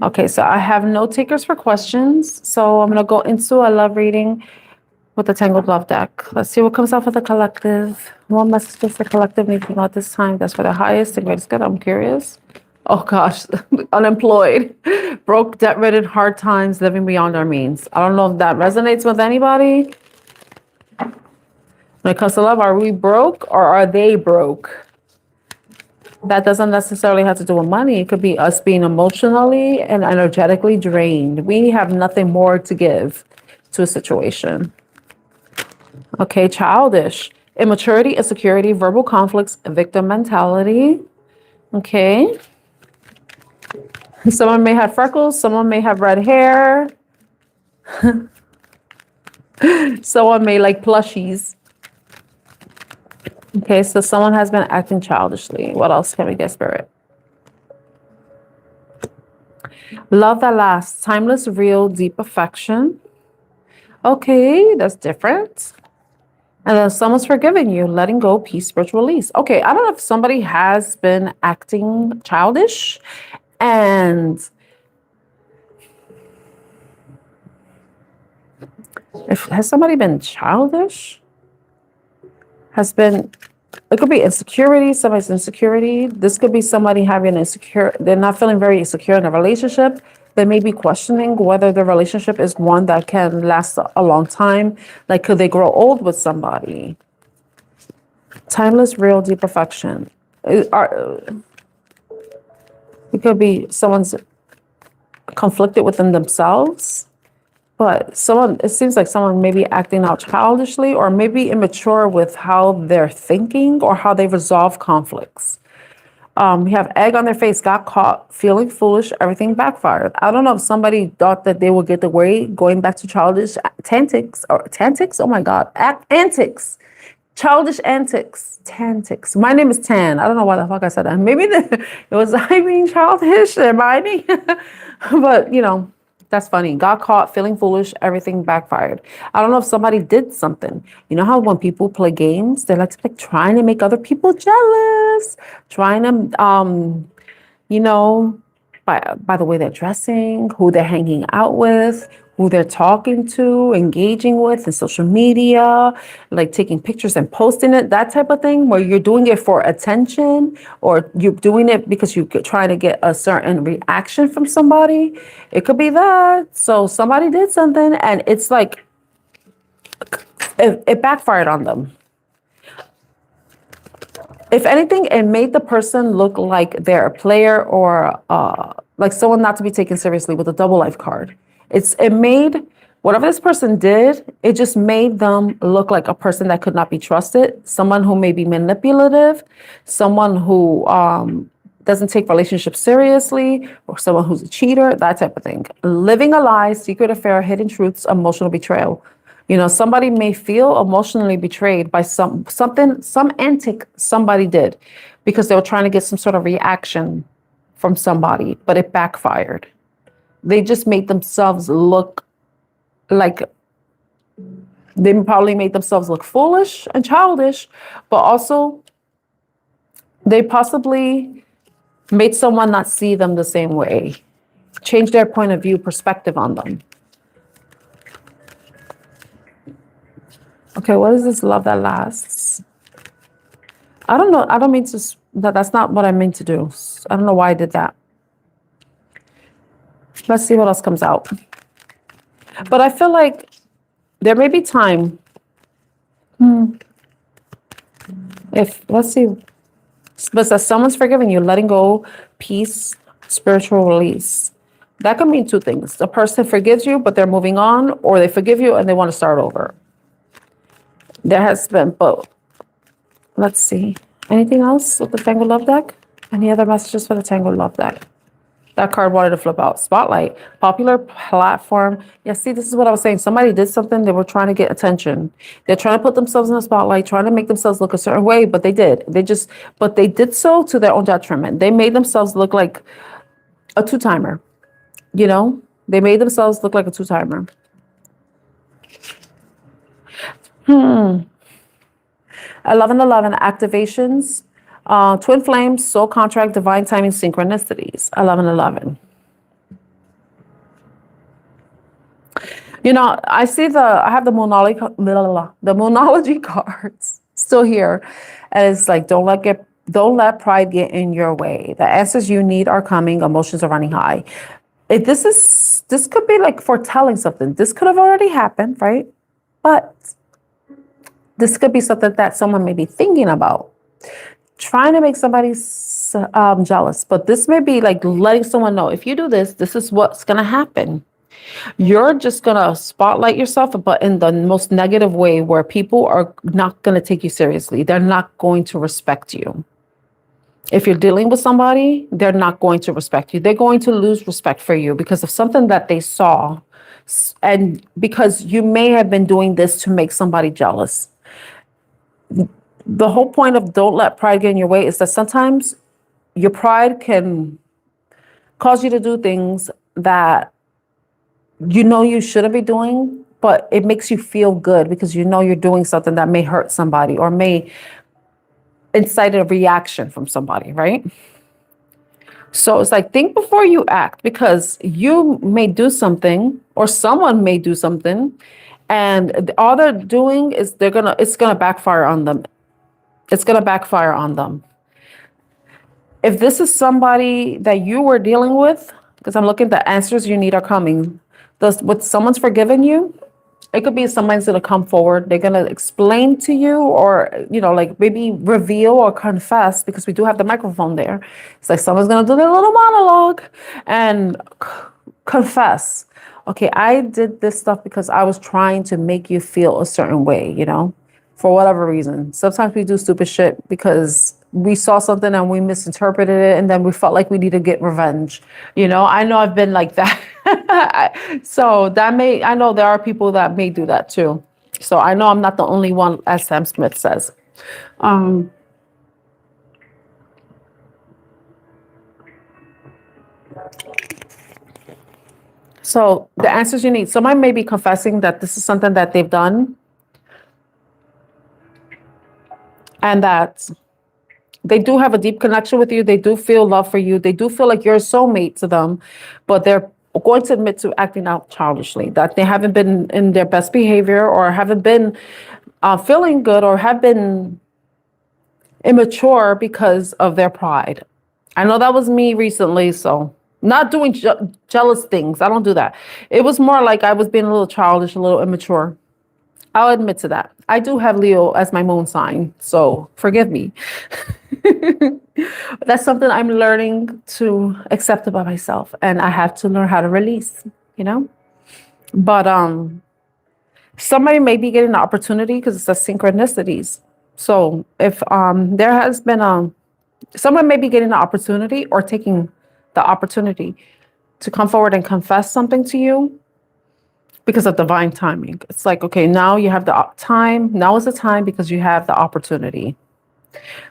Okay, so I have no takers for questions. So I'm going to go into a love reading with the Tangled Love deck. Let's see what comes out for the collective. What messages the collective need to know at this time? That's for the highest and greatest good. I'm curious. Oh gosh, unemployed, broke, debt-ridden, hard times, living beyond our means. I don't know if that resonates with anybody. When it comes to love, are we broke or are they broke? That doesn't necessarily have to do with money. It could be us being emotionally and energetically drained. We have nothing more to give to a situation. Okay, childish. Immaturity, insecurity, verbal conflicts, victim mentality. Okay. Someone may have freckles. Someone may have red hair. Someone may like plushies. Okay, so someone has been acting childishly. What else can we get, Spirit? Love that lasts. Timeless, real, deep affection. Okay, that's different. And then someone's forgiving you, letting go, peace, spiritual release. Okay, I don't know if somebody has been acting childish and has somebody been childish? It could be insecurity, somebody's insecurity. This could be somebody having they're not feeling very secure in a relationship. They may be questioning whether the relationship is one that can last a long time. Like, could they grow old with somebody? Timeless, real, deep affection. It could be someone's conflicted within themselves. But it seems like someone may be acting out childishly or maybe immature with how they're thinking or how they resolve conflicts. You have egg on their face, got caught, feeling foolish, everything backfired. I don't know if somebody thought that they would get away going back to childish tantics. Oh my God, antics, childish antics, tantics. My name is Tan. I don't know why the fuck I said that. Maybe it was I being childish, Hermione. But that's funny. Got caught, feeling foolish, everything backfired. I don't know if somebody did something. You know how when people play games, they're like trying to make other people jealous, trying to, by the way they're dressing, who they're hanging out with, who they're talking to, engaging with in social media, like taking pictures and posting it, that type of thing, where you're doing it for attention or you're doing it because you're trying to get a certain reaction from somebody. It could be that. So somebody did something and it's like it backfired on them. If anything, it made the person look like they're a player or like someone not to be taken seriously with a double life card. It made whatever this person did, it just made them look like a person that could not be trusted, someone who may be manipulative, someone who doesn't take relationships seriously, or someone who's a cheater, that type of thing. Living a lie, secret affair, hidden truths, emotional betrayal. Somebody may feel emotionally betrayed by some antic somebody did because they were trying to get some sort of reaction from somebody, but it backfired. They just made themselves look like they probably made themselves look foolish and childish, but also they possibly made someone not see them the same way, change their point of view, perspective on them. Okay, what is this love that lasts? I don't know. I don't mean to, that's not what I meant to do. I don't know why I did that. Let's see what else comes out. But I feel like there may be time. Let's see. But says someone's forgiven you, letting go, peace, spiritual release. That could mean two things. The person forgives you, but they're moving on, or they forgive you and they want to start over. There has been both. Let's see. Anything else with the Tangled Love deck? Any other messages for the Tangled Love deck? That card wanted to flip out. Spotlight, popular platform. Yeah, see, this is what I was saying. Somebody did something. They were trying to get attention. They're trying to put themselves in the spotlight, trying to make themselves look a certain way, but they did. But they did so to their own detriment. They made themselves look like a two-timer. They made themselves look like a two-timer. 1111 activations. Twin flames, soul contract, divine timing, synchronicities. 1111. I see I have the Moonology cards still here, and it's like don't let pride get in your way. The answers you need are coming. Emotions are running high. This could be like foretelling something. This could have already happened, right? But this could be something that someone may be thinking about. Trying to make somebody jealous, but this may be like letting someone know, if you do this, this is what's going to happen. You're just going to spotlight yourself, but in the most negative way, where people are not going to take you seriously. They're not going to respect you. If you're dealing with somebody, they're not going to respect you. They're going to lose respect for you because of something that they saw, and because you may have been doing this to make somebody jealous. The whole point of don't let pride get in your way is that sometimes your pride can cause you to do things that you shouldn't be doing, but it makes you feel good because you're doing something that may hurt somebody or may incite a reaction from somebody, right? So it's like, think before you act, because you may do something or someone may do something, and all they're doing is it's gonna backfire on them. It's going to backfire on them. If this is somebody that you were dealing with, because I'm looking, the answers you need are coming. What someone's forgiven you, it could be someone's going to come forward. They're going to explain to you, or, like maybe reveal or confess, because we do have the microphone there. It's like someone's going to do their little monologue and confess okay, I did this stuff because I was trying to make you feel a certain way, you know, for whatever reason. Sometimes we do stupid shit because we saw something and we misinterpreted it, and then we felt like we need to get revenge. You know, I know I've been like that. So I know there are people that may do that too. So I know I'm not the only one, as Sam Smith says. Um, so the answers you need, somebody may be confessing that this is something that they've done and that they do have a deep connection with you. They do feel love for you. They do feel like you're a soulmate to them, but they're going to admit to acting out childishly, that they haven't been in their best behavior or haven't been feeling good or have been immature because of their pride. I know that was me recently, so not doing jealous things. I don't do that. It was more like I was being a little childish, a little immature. I'll admit to that. I do have Leo as my moon sign, so forgive me. That's something I'm learning to accept about myself, and I have to learn how to release, you know? But somebody may be getting an opportunity because it's the synchronicities. So if there has been someone may be getting the opportunity or taking the opportunity to come forward and confess something to you because of divine timing. It's like, okay, now you have the time. Now is the time because you have the opportunity.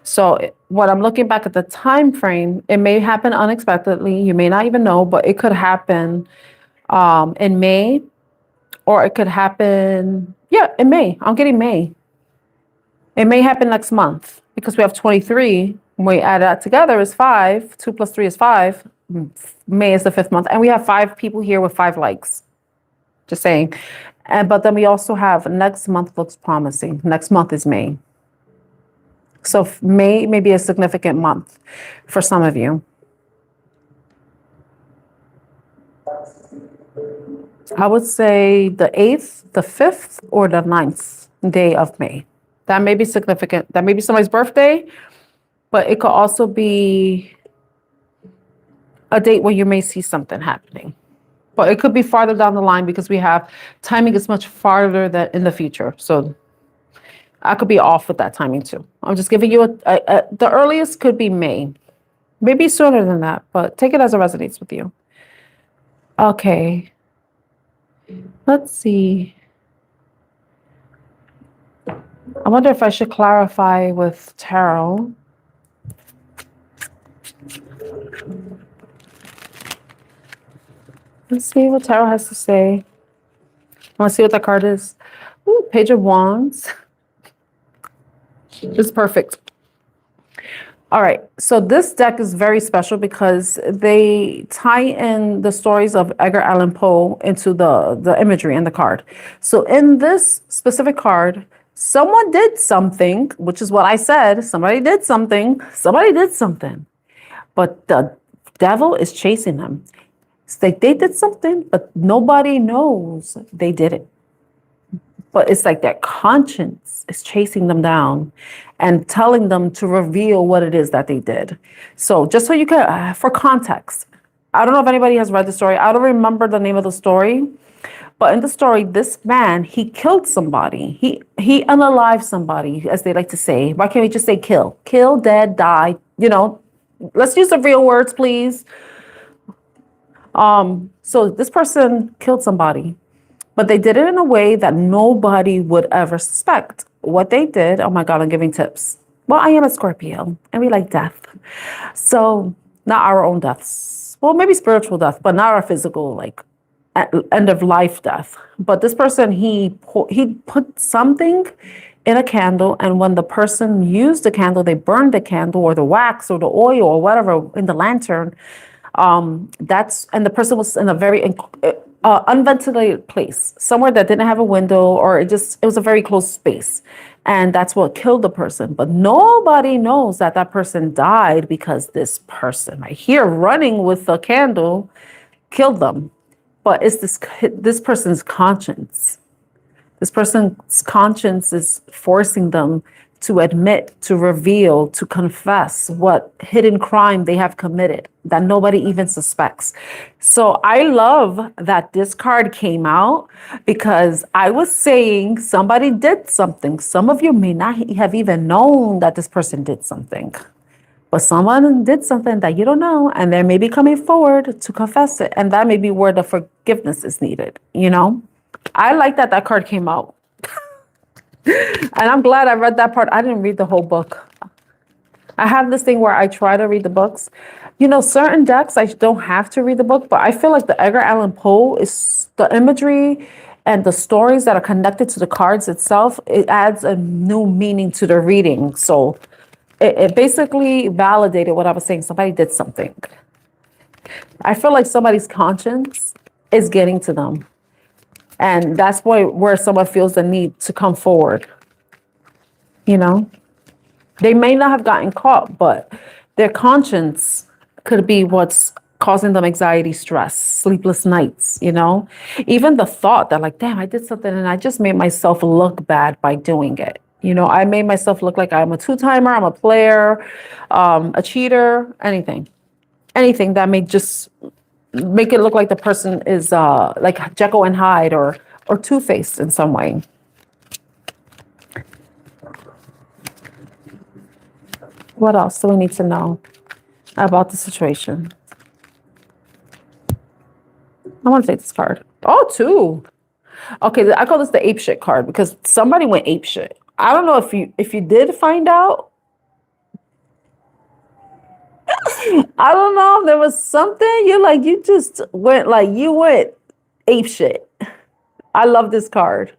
So what I'm looking back at the time frame, it may happen unexpectedly. You may not even know, but it could happen in May, or it could happen, in May. I'm getting May. It may happen next month because we have 23. When we add that together is 5. 2 plus 3 is 5. May is the 5th month. And we have 5 people here with 5 likes. Just saying. But then we also have next month looks promising. Next month is May. So May may be a significant month for some of you. I would say the 8th, the 5th, or the 9th day of May. That may be significant. That may be somebody's birthday, but it could also be a date where you may see something happening. But it could be farther down the line because we have timing is much farther than in the future. So I could be off with that timing too. I'm just giving you the earliest could be May, maybe sooner than that, but take it as it resonates with you. Okay. Let's see. I wonder if I should clarify with tarot. Let's see what tarot has to say. I want to see what that card is. Ooh, Page of Wands. It's perfect. All right. So this deck is very special because they tie in the stories of Edgar Allan Poe into the imagery in the card. So in this specific card, someone did something, which is what I said. Somebody did something. Somebody did something. But the devil is chasing them. It's like they did something, but nobody knows they did it. But it's like their conscience is chasing them down and telling them to reveal what it is that they did. So just so you can, for context, I don't know if anybody has read the story. I don't remember the name of the story. But in the story, this man, he killed somebody. He unalived somebody, as they like to say. Why can't we just say kill? Kill, dead, die. You know, let's use the real words, please. So this person killed somebody, but they did it in a way that nobody would ever suspect. What they did, oh my God, I'm giving tips. Well, I am a Scorpio and we like death. So not our own deaths. Well, maybe spiritual death, but not our physical, like end of life death. But this person, he put something in a candle, and when the person used the candle, they burned the candle or the wax or the oil or whatever in the lantern. And the person was in a very unventilated place, somewhere that didn't have a window, or it was a very close space. And that's what killed the person. But nobody knows that that person died because this person right here running with the candle killed them. But it's this person's conscience. This person's conscience is forcing them to admit, to reveal, to confess what hidden crime they have committed that nobody even suspects. So I love that this card came out because I was saying somebody did something. Some of you may not have even known that this person did something, but someone did something that you don't know, and they may be coming forward to confess it. And that may be where the forgiveness is needed, you know? I like that that card came out. And I'm glad I read that part. I didn't read the whole book. I have this thing where I try to read the books. You know, certain decks, I don't have to read the book, but I feel like the Edgar Allan Poe is the imagery and the stories that are connected to the cards itself. It adds a new meaning to the reading. So it basically validated what I was saying. Somebody did something. I feel like somebody's conscience is getting to them. And that's where someone feels the need to come forward. You know, they may not have gotten caught, but their conscience could be what's causing them anxiety, stress, sleepless nights, you know, even the thought that like, damn, I did something and I just made myself look bad by doing it. You know, I made myself look like I'm a two-timer, I'm a player, a cheater, anything that may just make it look like the person is like Jekyll and Hyde or Two-Faced in some way. What else do we need to know about the situation? I want to take this card. Oh, two. Okay, I call this the ape shit card because somebody went ape shit. I don't know if you did find out. I don't know if there was something you just went ape shit. I love this card.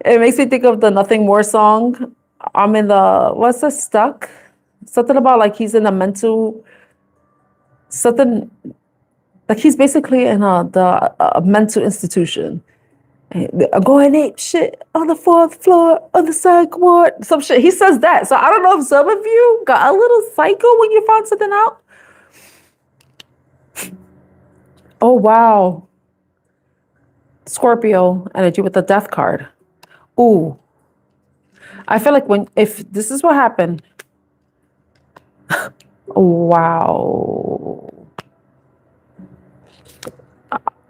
It makes me think of the Nothing More song. I'm in the, what's the stuck? Something about like he's in a mental, something, like he's basically in a mental institution. Going ape shit on the fourth floor of the psych ward. Some shit. He says that. So I don't know if some of you got a little psycho when you found something out. Oh, wow. Scorpio energy with the death card. Ooh. I feel like if this is what happened. Wow.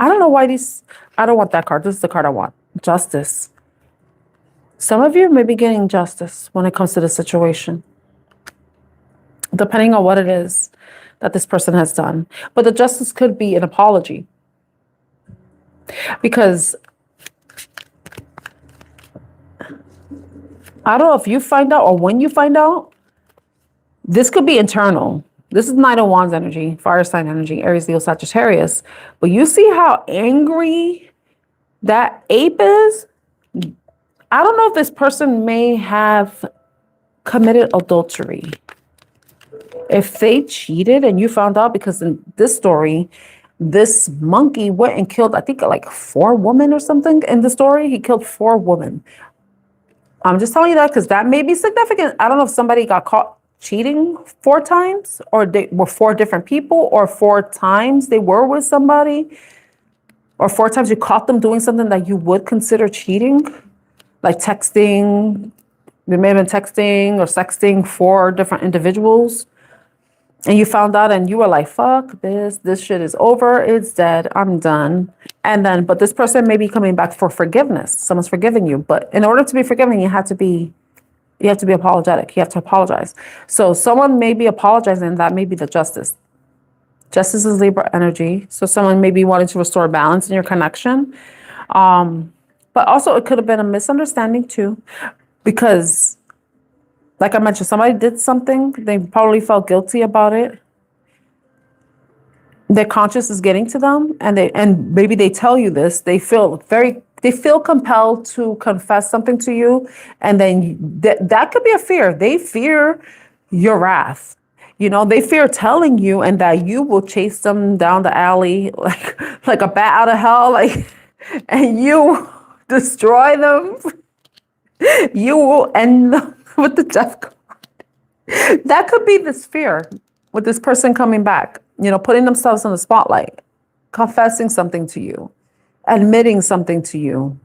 I don't know why I don't want that card. This is the card I want. Justice. Some of you may be getting justice when it comes to the situation, depending on what it is that this person has done. But the justice could be an apology. Because I don't know if you find out or when you find out, this could be internal. This is Knight of Wands energy, fire sign energy, Aries, Leo, Sagittarius. But you see how angry that ape is? I don't know if this person may have committed adultery. If they cheated and you found out, because in this story, this monkey went and killed, I think like 4 women or something in the story. He killed 4 women. I'm just telling you that because that may be significant. I don't know if somebody got caught cheating 4 times, or they were 4 different people, or 4 times they were with somebody, or 4 times you caught them doing something that you would consider cheating, like texting. They may have been texting or sexting 4 different individuals, and you found out and you were like, fuck this shit is over, it's dead, I'm done. And then, but this person may be coming back for forgiveness. Someone's forgiving you, but in order to be forgiven, you have to be apologetic. You have to apologize. So someone may be apologizing. That may be the justice. Justice is Libra energy. So someone may be wanting to restore balance in your connection. But also it could have been a misunderstanding too, because like I mentioned, somebody did something. They probably felt guilty about it. Their conscience is getting to them, and maybe they tell you this. They feel compelled to confess something to you, and then that could be a fear. They fear your wrath. You know, they fear telling you, and that you will chase them down the alley like a bat out of hell, and you destroy them. You will end them with the death card. That could be this fear with this person coming back, you know, putting themselves in the spotlight, confessing something to you, admitting something to you.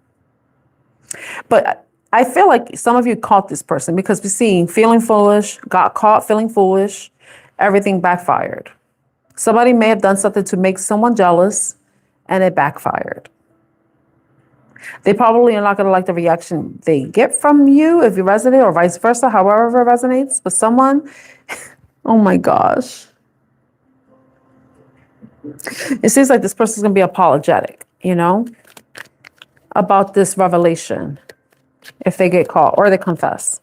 But I feel like some of you caught this person because we're seeing feeling foolish, got caught feeling foolish, everything backfired. Somebody may have done something to make someone jealous and it backfired. They probably are not going to like the reaction they get from you if you resonate, or vice versa, however it resonates. But someone, oh my gosh. It seems like this person's going to be apologetic, about this revelation if they get caught or they confess.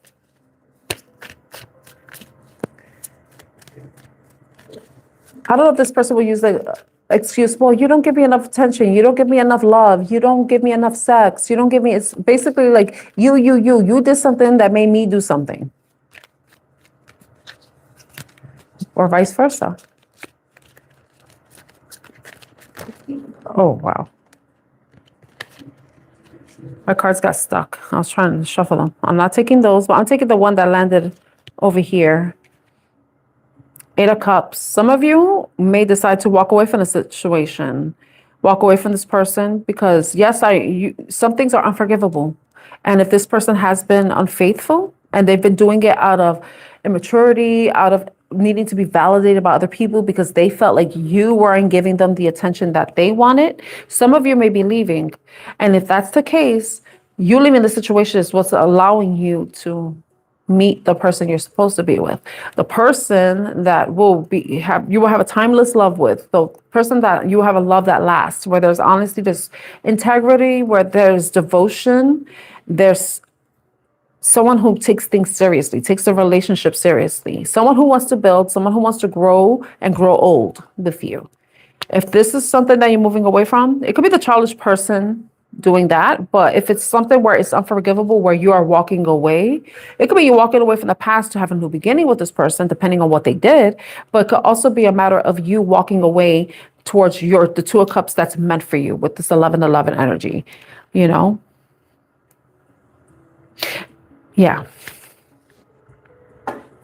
I don't know if this person will use the excuse, well, you don't give me enough attention. You don't give me enough love. You don't give me enough sex. You don't give me, it's basically like you did something that made me do something. Or vice versa. Oh, wow. My cards got stuck. I was trying to shuffle them. I'm not taking those, but I'm taking the one that landed over here. 8 of Cups. Some of you may decide to walk away from the situation, walk away from this person because, yes, some things are unforgivable. And if this person has been unfaithful and they've been doing it out of immaturity, out of needing to be validated by other people because they felt like you weren't giving them the attention that they wanted, some of you may be leaving. And if that's the case, you leaving the situation is what's allowing you to meet the person you're supposed to be with, the person that you will have a timeless love with, the person that you have a love that lasts, where there's honesty, there's integrity, where there's devotion, there's someone who takes things seriously, takes the relationship seriously, someone who wants to build, someone who wants to grow and grow old with you. If this is something that you're moving away from, it could be the childish person doing that. But if it's something where it's unforgivable, where you are walking away, it could be you walking away from the past to have a new beginning with this person, depending on what they did. But it could also be a matter of you walking away towards the 2 of Cups that's meant for you with this 11-11 energy, Yeah.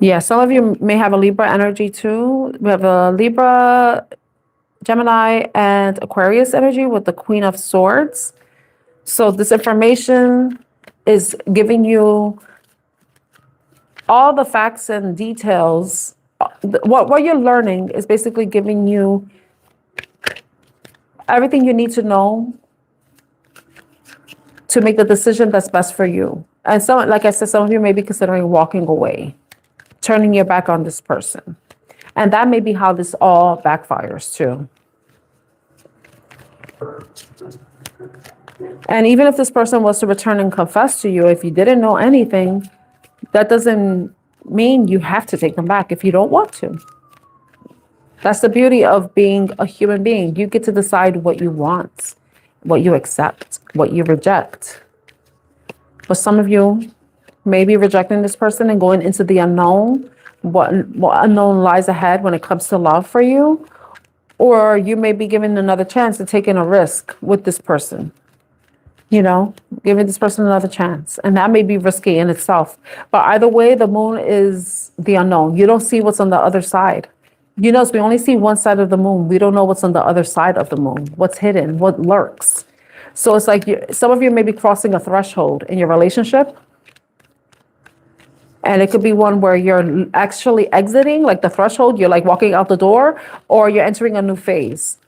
Yeah, some of you may have a Libra energy too. We have a Libra, Gemini, and Aquarius energy with the Queen of Swords. So this information is giving you all the facts and details. What you're learning is basically giving you everything you need to know to make the decision that's best for you. And so, like I said, some of you may be considering walking away, turning your back on this person. And that may be how this all backfires too. And even if this person was to return and confess to you, if you didn't know anything, that doesn't mean you have to take them back if you don't want to. That's the beauty of being a human being. You get to decide what you want, what you accept, what you reject. But some of you may be rejecting this person and going into the unknown, what unknown lies ahead when it comes to love for you. Or you may be given another chance to take in a risk with this person. Giving this person another chance. And that may be risky in itself. But either way, the moon is the unknown. You don't see what's on the other side. We only see one side of the moon. We don't know what's on the other side of the moon, what's hidden, what lurks. So it's like some of you may be crossing a threshold in your relationship. And it could be one where you're actually exiting, like the threshold, you're like walking out the door, or you're entering a new phase.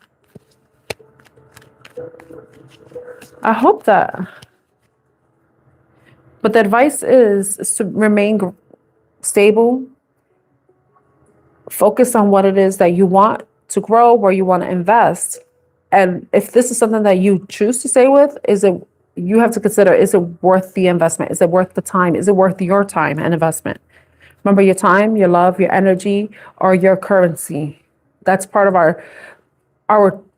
I hope that. But the advice is to remain stable, focus on what it is that you want to grow, where you want to invest. And if this is something that you choose to stay with, you have to consider, is it worth the investment? Is it worth the time? Is it worth your time and investment? Remember, your time, your love, your energy, or your currency. That's part of our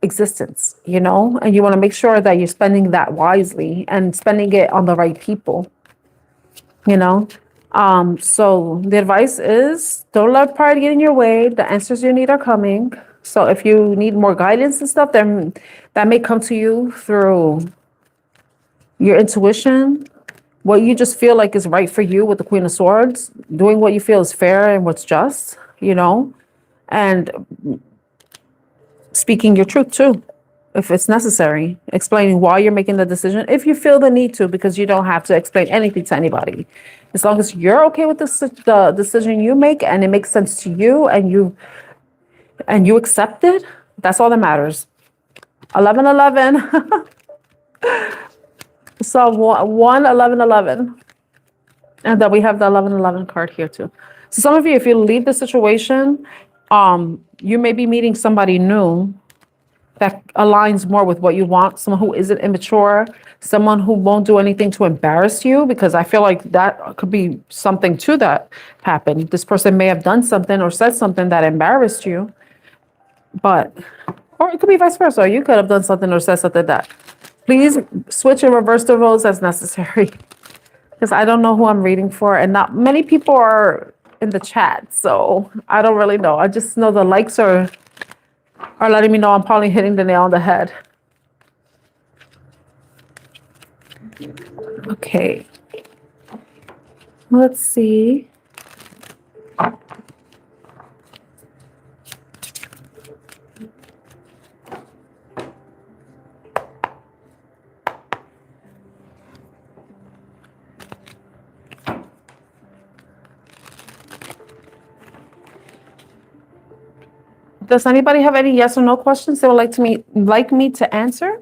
existence, and you want to make sure that you're spending that wisely and spending it on the right people, So the advice is don't let pride get in your way. The answers you need are coming. So if you need more guidance and stuff, then that may come to you through your intuition, what you just feel like is right for you with the Queen of Swords, doing what you feel is fair and what's just, and speaking your truth too. if it's necessary, explaining why you're making the decision, if you feel the need to, because you don't have to explain anything to anybody. As long as you're okay with the decision you make and it makes sense to you and you accept it, that's all that matters. 1111. So 11111. And then we have the 1111 card here too. So some of you, if you leave the situation, you may be meeting somebody new that aligns more with what you want, someone who isn't immature, someone who won't do anything to embarrass you, because I feel like that could be something too that happened. This person may have done something or said something that embarrassed you, or it could be vice versa. You could have done something or said something that. Please switch and reverse the roles as necessary, because I don't know who I'm reading for, and not many people are in the chat, so I don't really know. I just know the likes are letting me know I'm probably hitting the nail on the head. Okay. Let's see. Does anybody have any yes or no questions they would like me to answer?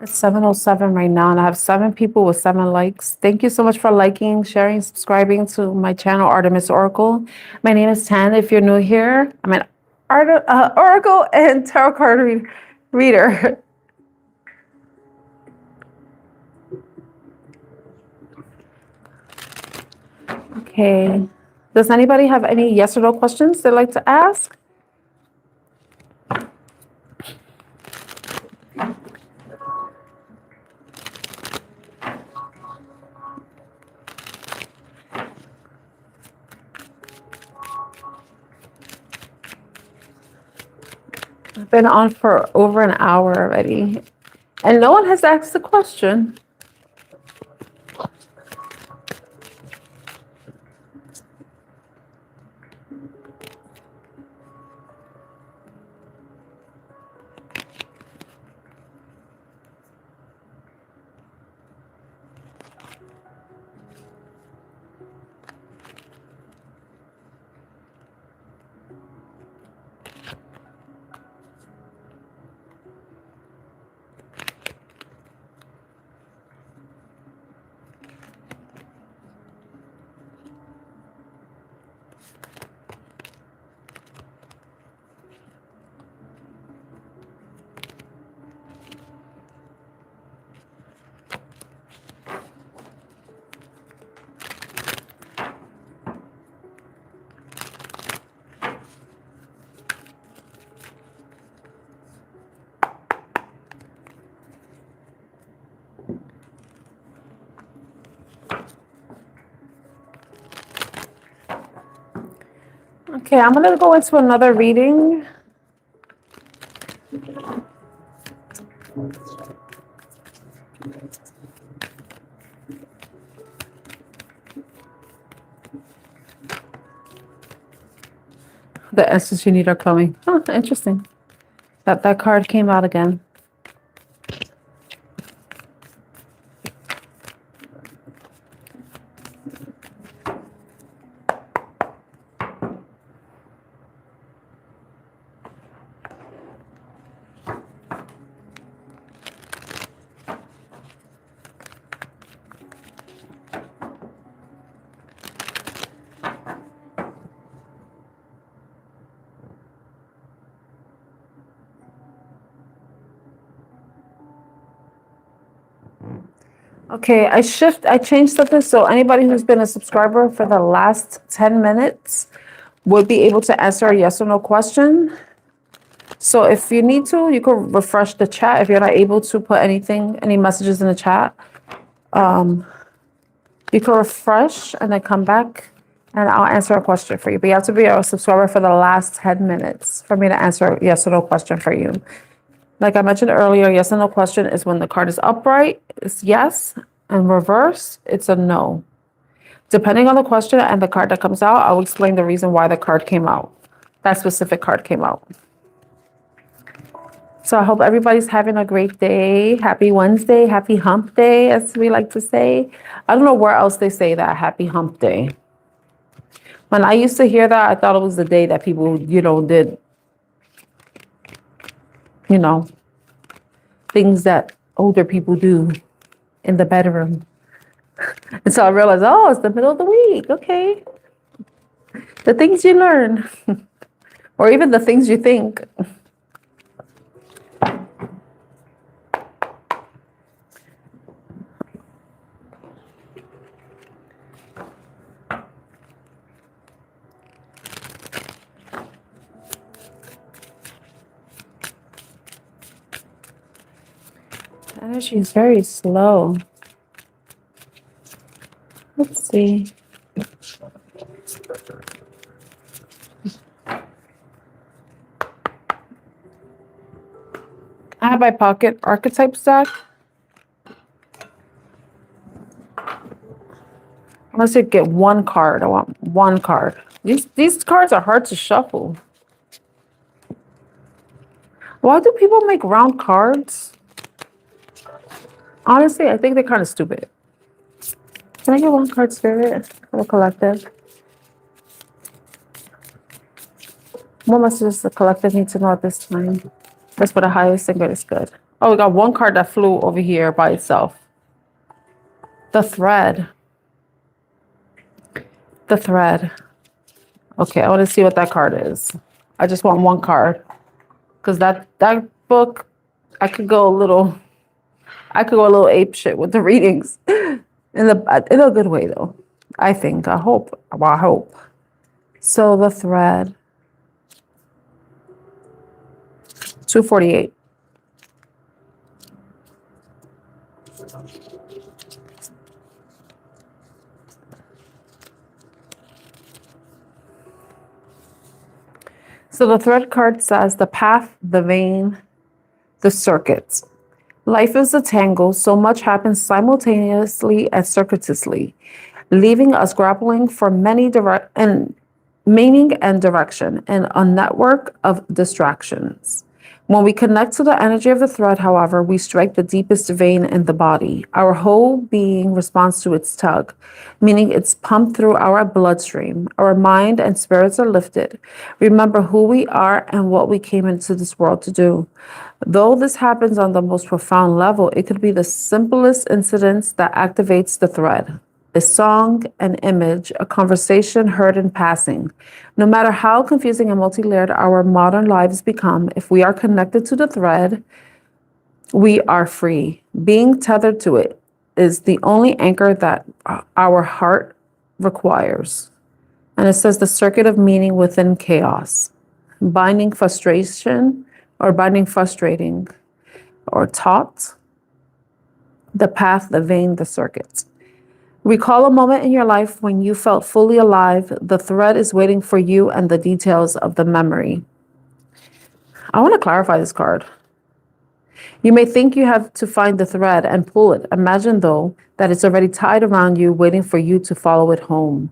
It's 7:07 right now, and I have 7 people with 7 likes. Thank you so much for liking, sharing, subscribing to my channel, Artemis Oracle. My name is Tan. If you're new here, I'm an Oracle and Tarot card reader. Okay. Does anybody have any yes or no questions they'd like to ask? I've been on for over an hour already, and no one has asked a question. Okay, I'm going to go into another reading. The answers you need are coming. Oh, interesting. That card came out again. Okay, I changed something so anybody who's been a subscriber for the last 10 minutes would be able to answer a yes or no question. So if you need to, you could refresh the chat. If you're not able to put any messages in the chat, you can refresh and then come back and I'll answer a question for you. But you have to be a subscriber for the last 10 minutes for me to answer a yes or no question for you. Like I mentioned earlier, yes or no question is when the card is upright, it's yes, and reverse, it's a no. Depending on the question and the card that comes out, I will explain the reason why the card came out. That specific card came out. So I hope everybody's having a great day. Happy Wednesday, happy hump day, as we like to say. I don't know where else they say that, happy hump day. When I used to hear that, I thought it was the day that people, did, things that older people do in the bedroom. And so I realized, oh, it's the middle of the week. Okay. The things you learn, or even the things you think. Energy is very slow. Let's see. I have my pocket archetype stack. Unless you get one card. I want one card. These cards are hard to shuffle. Why do people make round cards? Honestly, I think they're kind of stupid. Can I get one card, Spirit, for the collective? What messages the collective need to know at this time? That's for the highest and greatest good. Oh, we got one card that flew over here by itself. The thread. The thread. Okay, I want to see what that card is. I just want one card. Because that book, I could go a little ape shit with the readings. In a good way, though. I think. I hope. Well, I hope. So the thread. 248. So the thread card says the path, the vein, the circuits. Life is a tangle, so much happens simultaneously and circuitously, leaving us grappling for meaning and direction in a network of distractions. When we connect to the energy of the thread, however, we strike the deepest vein in the body. Our whole being responds to its tug, meaning it's pumped through our bloodstream. Our mind and spirits are lifted. Remember who we are and what we came into this world to do. Though this happens on the most profound level, it could be the simplest incidents that activates the thread. A song, an image, a conversation heard in passing. No matter how confusing and multi-layered our modern lives become, if we are connected to the thread, we are free. Being tethered to it is the only anchor that our heart requires. And it says the circuit of meaning within chaos, binding frustration or binding frustrating or taut, the path, the vein, the circuits. Recall a moment in your life when you felt fully alive. The thread is waiting for you and the details of the memory. I want to clarify this card. You may think you have to find the thread and pull it. Imagine, though, that it's already tied around you, waiting for you to follow it home.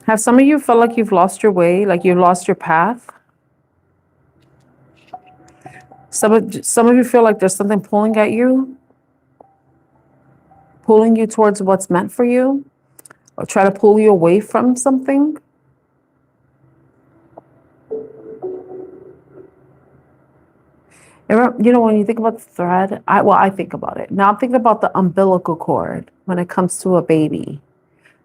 Have some of you felt like you've lost your way, like you've lost your path? Some of you feel like there's something pulling at you, pulling you towards what's meant for you, or try to pull you away from something. And when you think about the thread, I think about it. Now I'm thinking about the umbilical cord when it comes to a baby.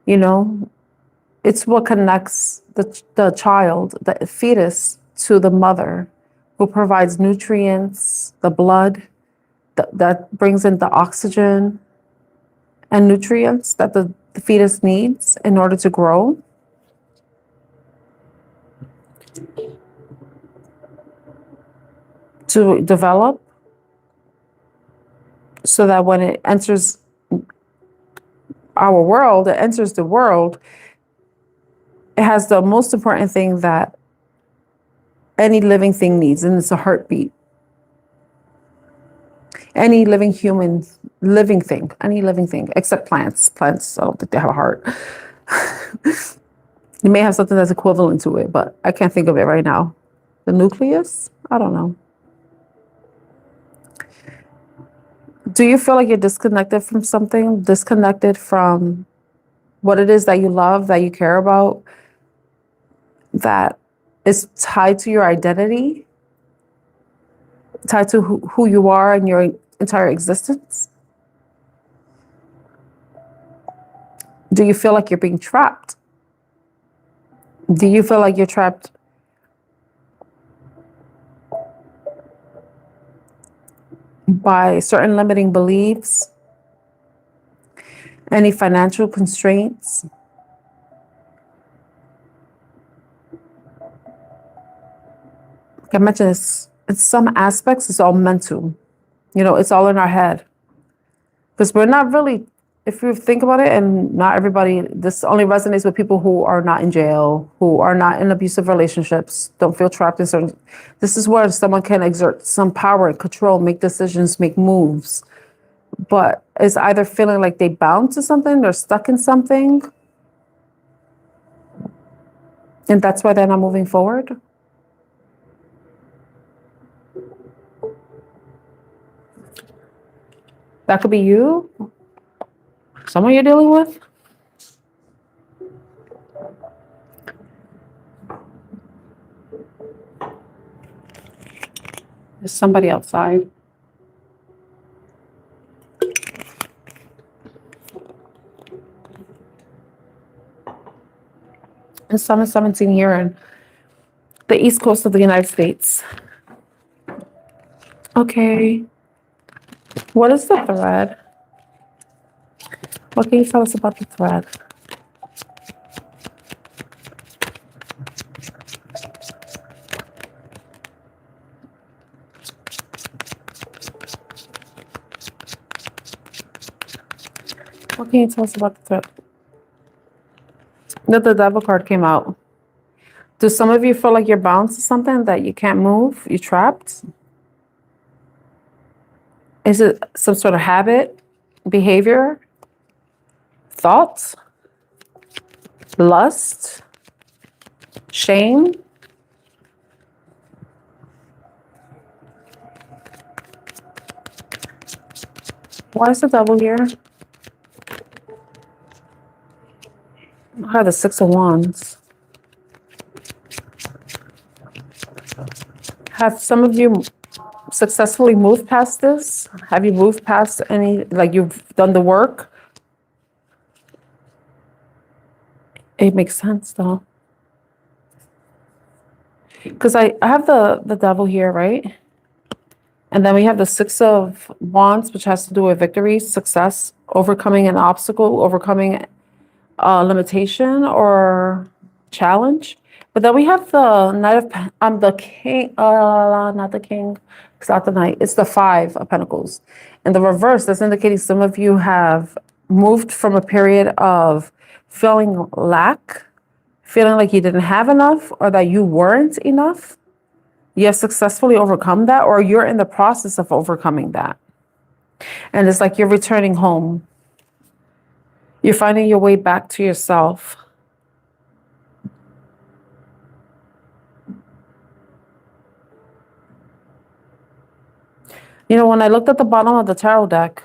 It's what connects the child, the fetus, to the mother. who provides nutrients, the blood that brings in the oxygen and nutrients that the fetus needs in order to grow. To develop, so that when it enters our world, it enters the world, it has the most important thing that any living thing needs, and it's a heartbeat. Any living human, living thing, any living thing, except plants. Plants, I don't think they have a heart. You may have something that's equivalent to it, but I can't think of it right now. The nucleus? I don't know. Do you feel like you're disconnected from something? Disconnected from what it is that you love, that you care about, that is tied to your identity, tied to who you are and your entire existence? Do you feel like you're being trapped? Do you feel like you're trapped by certain limiting beliefs? Any financial constraints? Like I mentioned, in some aspects, it's all mental. It's all in our head. Because we're not really, if you think about it, and not everybody, this only resonates with people who are not in jail, who are not in abusive relationships, don't feel trapped in certain. This is where someone can exert some power and control, make decisions, make moves. But it's either feeling like they bound to something, they're stuck in something, and that's why they're not moving forward. That could be you, someone you're dealing with. There's somebody outside. And Sun is 17 here in the East Coast of the United States. Okay. What is the thread? What can you tell us about the thread? What can you tell us about the thread? The Devil card came out. Do some of you feel like you're bound to something that you can't move? You're trapped? Is it some sort of habit, behavior, thoughts, lust, shame? Why is the Devil here? I have the Six of Wands. Have some of you successfully moved past this? Have you moved past any, like you've done the work? It makes sense though. Because I have the Devil here, right? And then we have the Six of Wands, which has to do with victory, success, overcoming an obstacle, overcoming a limitation or challenge. But then we have the Knight of, the King, not the King, it's not the Knight, it's the Five of Pentacles. In the reverse, that's indicating some of you have moved from a period of feeling lack, feeling like you didn't have enough or that you weren't enough. You have successfully overcome that, or you're in the process of overcoming that. And it's like you're returning home. You're finding your way back to yourself. When I looked at the bottom of the tarot deck,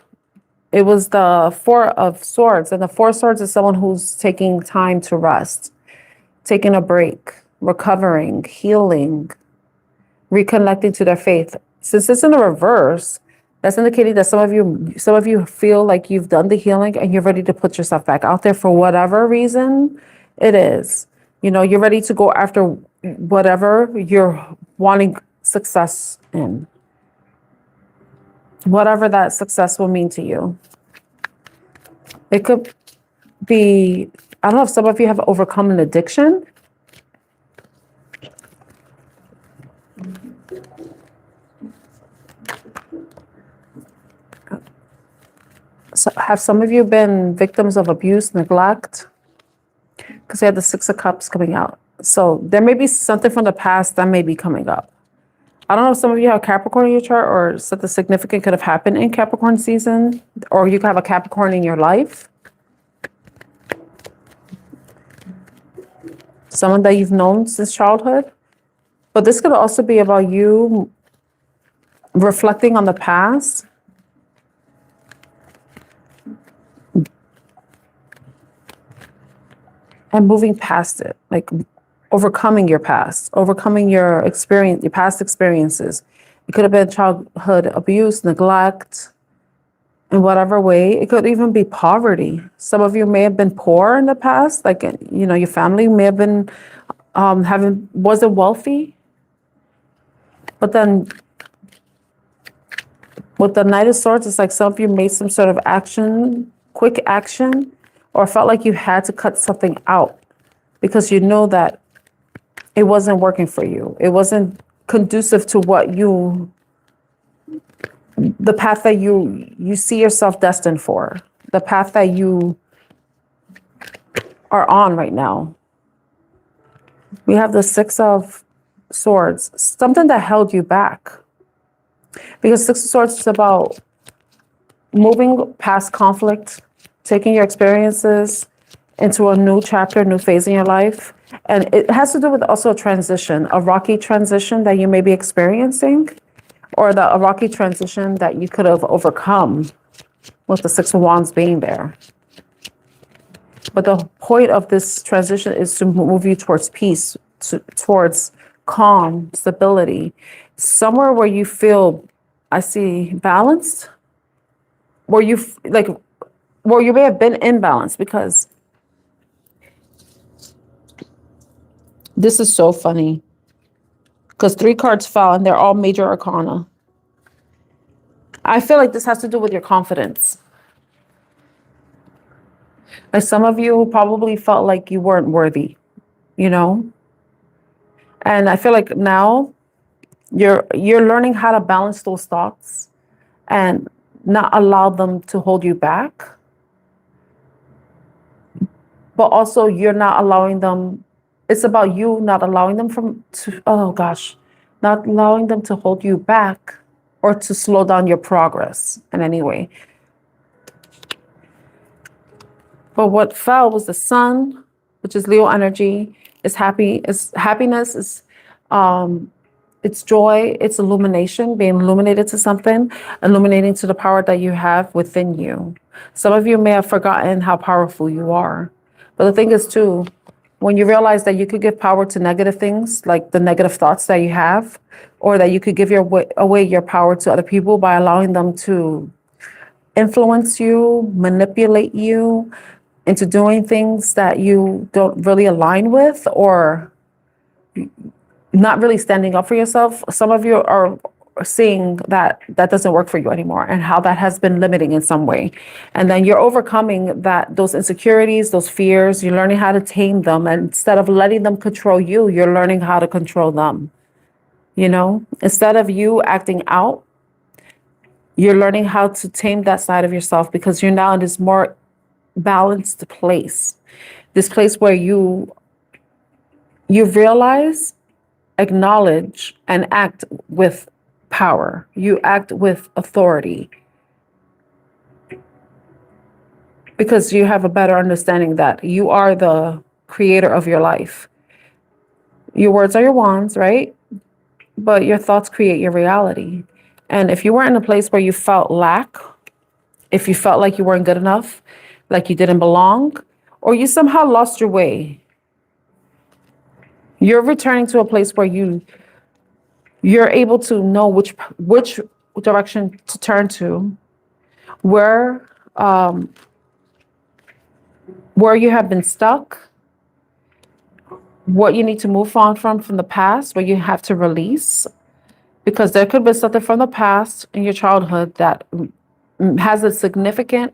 it was the Four of Swords. And the Four of Swords is someone who's taking time to rest, taking a break, recovering, healing, reconnecting to their faith. Since it's in the reverse, that's indicating that some of you feel like you've done the healing and you're ready to put yourself back out there for whatever reason it is. You're ready to go after whatever you're wanting success in. Whatever that success will mean to you. It could be, I don't know if some of you have overcome an addiction. So have some of you been victims of abuse, neglect? Because we had the Six of Cups coming out. So there may be something from the past that may be coming up. I don't know if some of you have Capricorn in your chart or something significant could have happened in Capricorn season, or you could have a Capricorn in your life. Someone that you've known since childhood. But this could also be about you reflecting on the past and moving past it, like overcoming your past, overcoming your experience, your past experiences. It could have been childhood abuse, neglect, in whatever way. It could even be poverty. Some of you may have been poor in the past, like, you know, your family may have been wasn't wealthy. But then with the Knight of Swords, it's like some of you made some sort of action, quick action, or felt like you had to cut something out because you know that it wasn't working for you. It wasn't conducive to what you, the path that you see yourself destined for, the path that you are on right now. We have the Six of Swords, something that held you back. Because Six of Swords is about moving past conflict, taking your experiences into a new chapter, new phase in your life. And it has to do with also a transition, a rocky transition that you may be experiencing, or a rocky transition that you could have overcome with the Six of Wands being there. But the point of this transition is to move you towards peace, towards calm, stability, somewhere where you feel, I see, balanced, where you where you may have been imbalanced, because this is so funny. Because 3 cards fell and they're all major arcana. I feel like this has to do with your confidence. Like some of you probably felt like you weren't worthy, you know? And I feel like now you're learning how to balance those thoughts and not allow them to hold you back. But also you're not allowing them, it's about you not allowing them not allowing them to hold you back or to slow down your progress in any way. But what fell was the Sun, which is Leo energy, is happiness, is it's joy, it's illumination, being illuminated to something, illuminating to the power that you have within you. Some of you may have forgotten how powerful you are. But the thing is too, when you realize that you could give power to negative things, like the negative thoughts that you have, or that you could give away your power to other people by allowing them to influence you, manipulate you into doing things that you don't really align with, or not really standing up for yourself. Some of you are seeing that doesn't work for you anymore, and how that has been limiting in some way. And then you're overcoming those insecurities, those fears. You're learning how to tame them, and instead of letting them control you, you're learning how to control them. You know, instead of you acting out, you're learning how to tame that side of yourself, because you're now in this more balanced place, this place where you realize, acknowledge, and act with power. You act with authority, because you have a better understanding that you are the creator of your life. Your words are your wands, right? But your thoughts create your reality. And if you were in a place where you felt lack, if you felt like you weren't good enough, like you didn't belong, or you somehow lost your way, you're returning to a place where you're able to know which direction to turn to, where you have been stuck, what you need to move on from the past, what you have to release, because there could be something from the past in your childhood that has a significant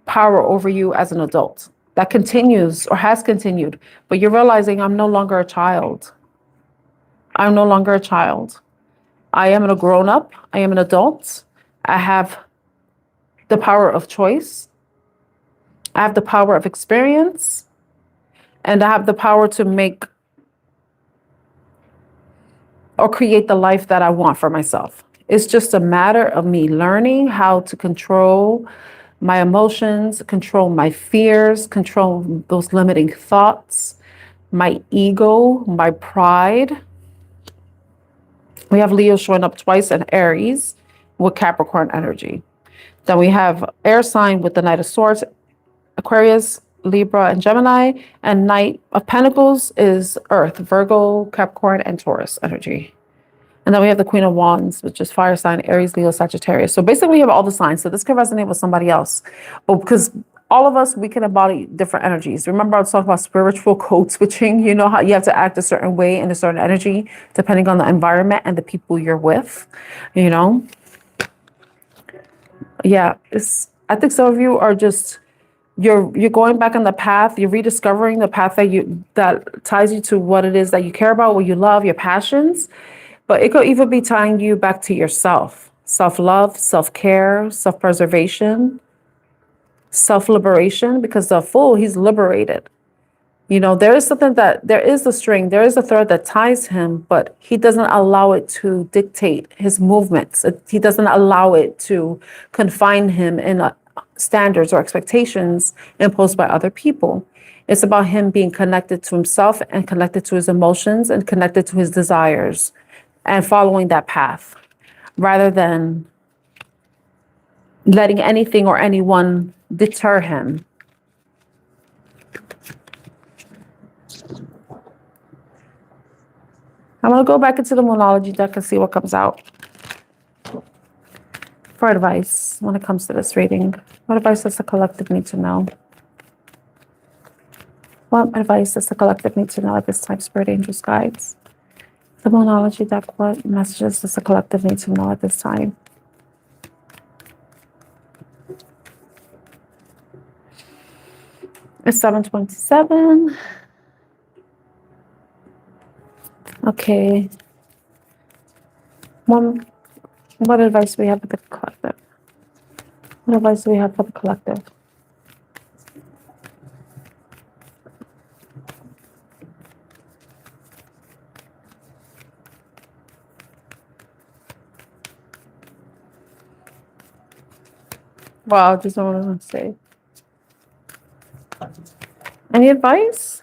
power over you as an adult that continues or has continued, but you're realizing I'm no longer a child. I'm no longer a child. I am a grown up. I am an adult. I have the power of choice. I have the power of experience, and I have the power to make or create the life that I want for myself. It's just a matter of me learning how to control my emotions, control my fears, control those limiting thoughts, my ego, my pride. We have Leo showing up twice and Aries with Capricorn energy. Then we have air sign with the Knight of Swords, Aquarius, Libra, and Gemini. And Knight of Pentacles is Earth, Virgo, Capricorn, and Taurus energy. And then we have the Queen of Wands, which is fire sign, Aries, Leo, Sagittarius. So basically we have all the signs. So this could resonate with somebody else. But because all of us, we can embody different energies. Remember I was talking about spiritual code switching. You know how you have to act a certain way in a certain energy, depending on the environment and the people you're with, you know? Yeah, I think some of you are just, you're going back on the path, you're rediscovering the path that ties you to what it is that you care about, what you love, your passions. But it could even be tying you back to yourself. Self-love, self-care, self-preservation, self-liberation, because the Fool, he's liberated. You know, there is a string, there is a thread that ties him, but he doesn't allow it to dictate his movements. He doesn't allow it to confine him in standards or expectations imposed by other people. It's about him being connected to himself and connected to his emotions and connected to his desires and following that path rather than letting anything or anyone deter him. I'm going to go back into the Moonology deck and see what comes out for advice when it comes to this reading. What advice does the collective need to know? What advice does the collective need to know at this time, Spirit Angels, Guides? The Moonology deck, what messages does the collective need to know at this time? It's 7:27. Okay. What advice do we have for the collective? What advice do we have for the collective? Wow, just don't want to say. Any advice?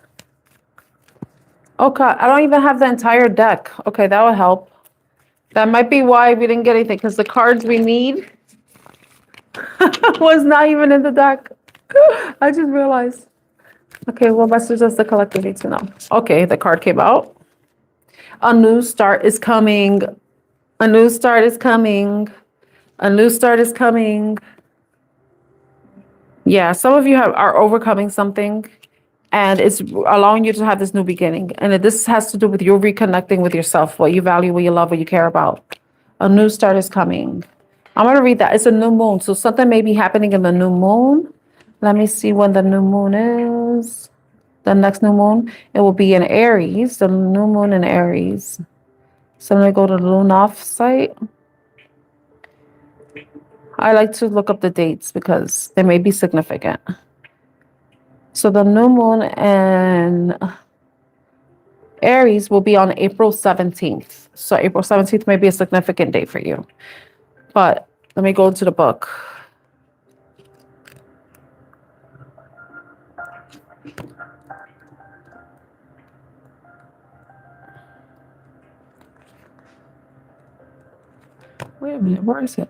Okay, I don't even have the entire deck. Okay, that will help. That might be why we didn't get anything, because the cards we need was not even in the deck. I just realized. Okay, what message does the collective need to know? Okay, the card came out. A new start is coming. A new start is coming. A new start is coming. Yeah, some of you are overcoming something, and it's allowing you to have this new beginning. And this has to do with you reconnecting with yourself, what you value, what you love, what you care about. A new start is coming. I'm going to read that. It's a new moon. So something may be happening in the new moon. Let me see when the new moon is. The next new moon, it will be in Aries, the new moon in Aries. So I'm going to go to the Lunoff site. I like to look up the dates because they may be significant. So the new moon in Aries will be on April 17th. So April 17th may be a significant date for you. But let me go into the book. Wait a minute, where is it?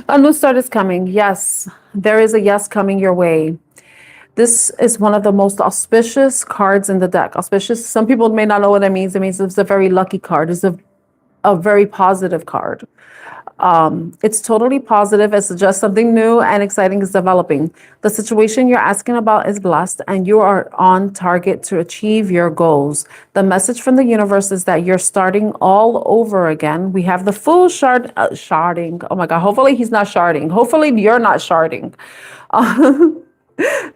A new start is coming. Yes, there is a yes coming your way. This is one of the most auspicious cards in the deck. Auspicious. Some people may not know what that means. It means it's a very lucky card. It's a very positive card. It's totally positive. It suggests something new and exciting is developing. The situation you're asking about is blessed and you are on target to achieve your goals. The message from the universe is that you're starting all over again. We have the Fool sharding. Oh my God. Hopefully he's not sharding. Hopefully you're not sharding.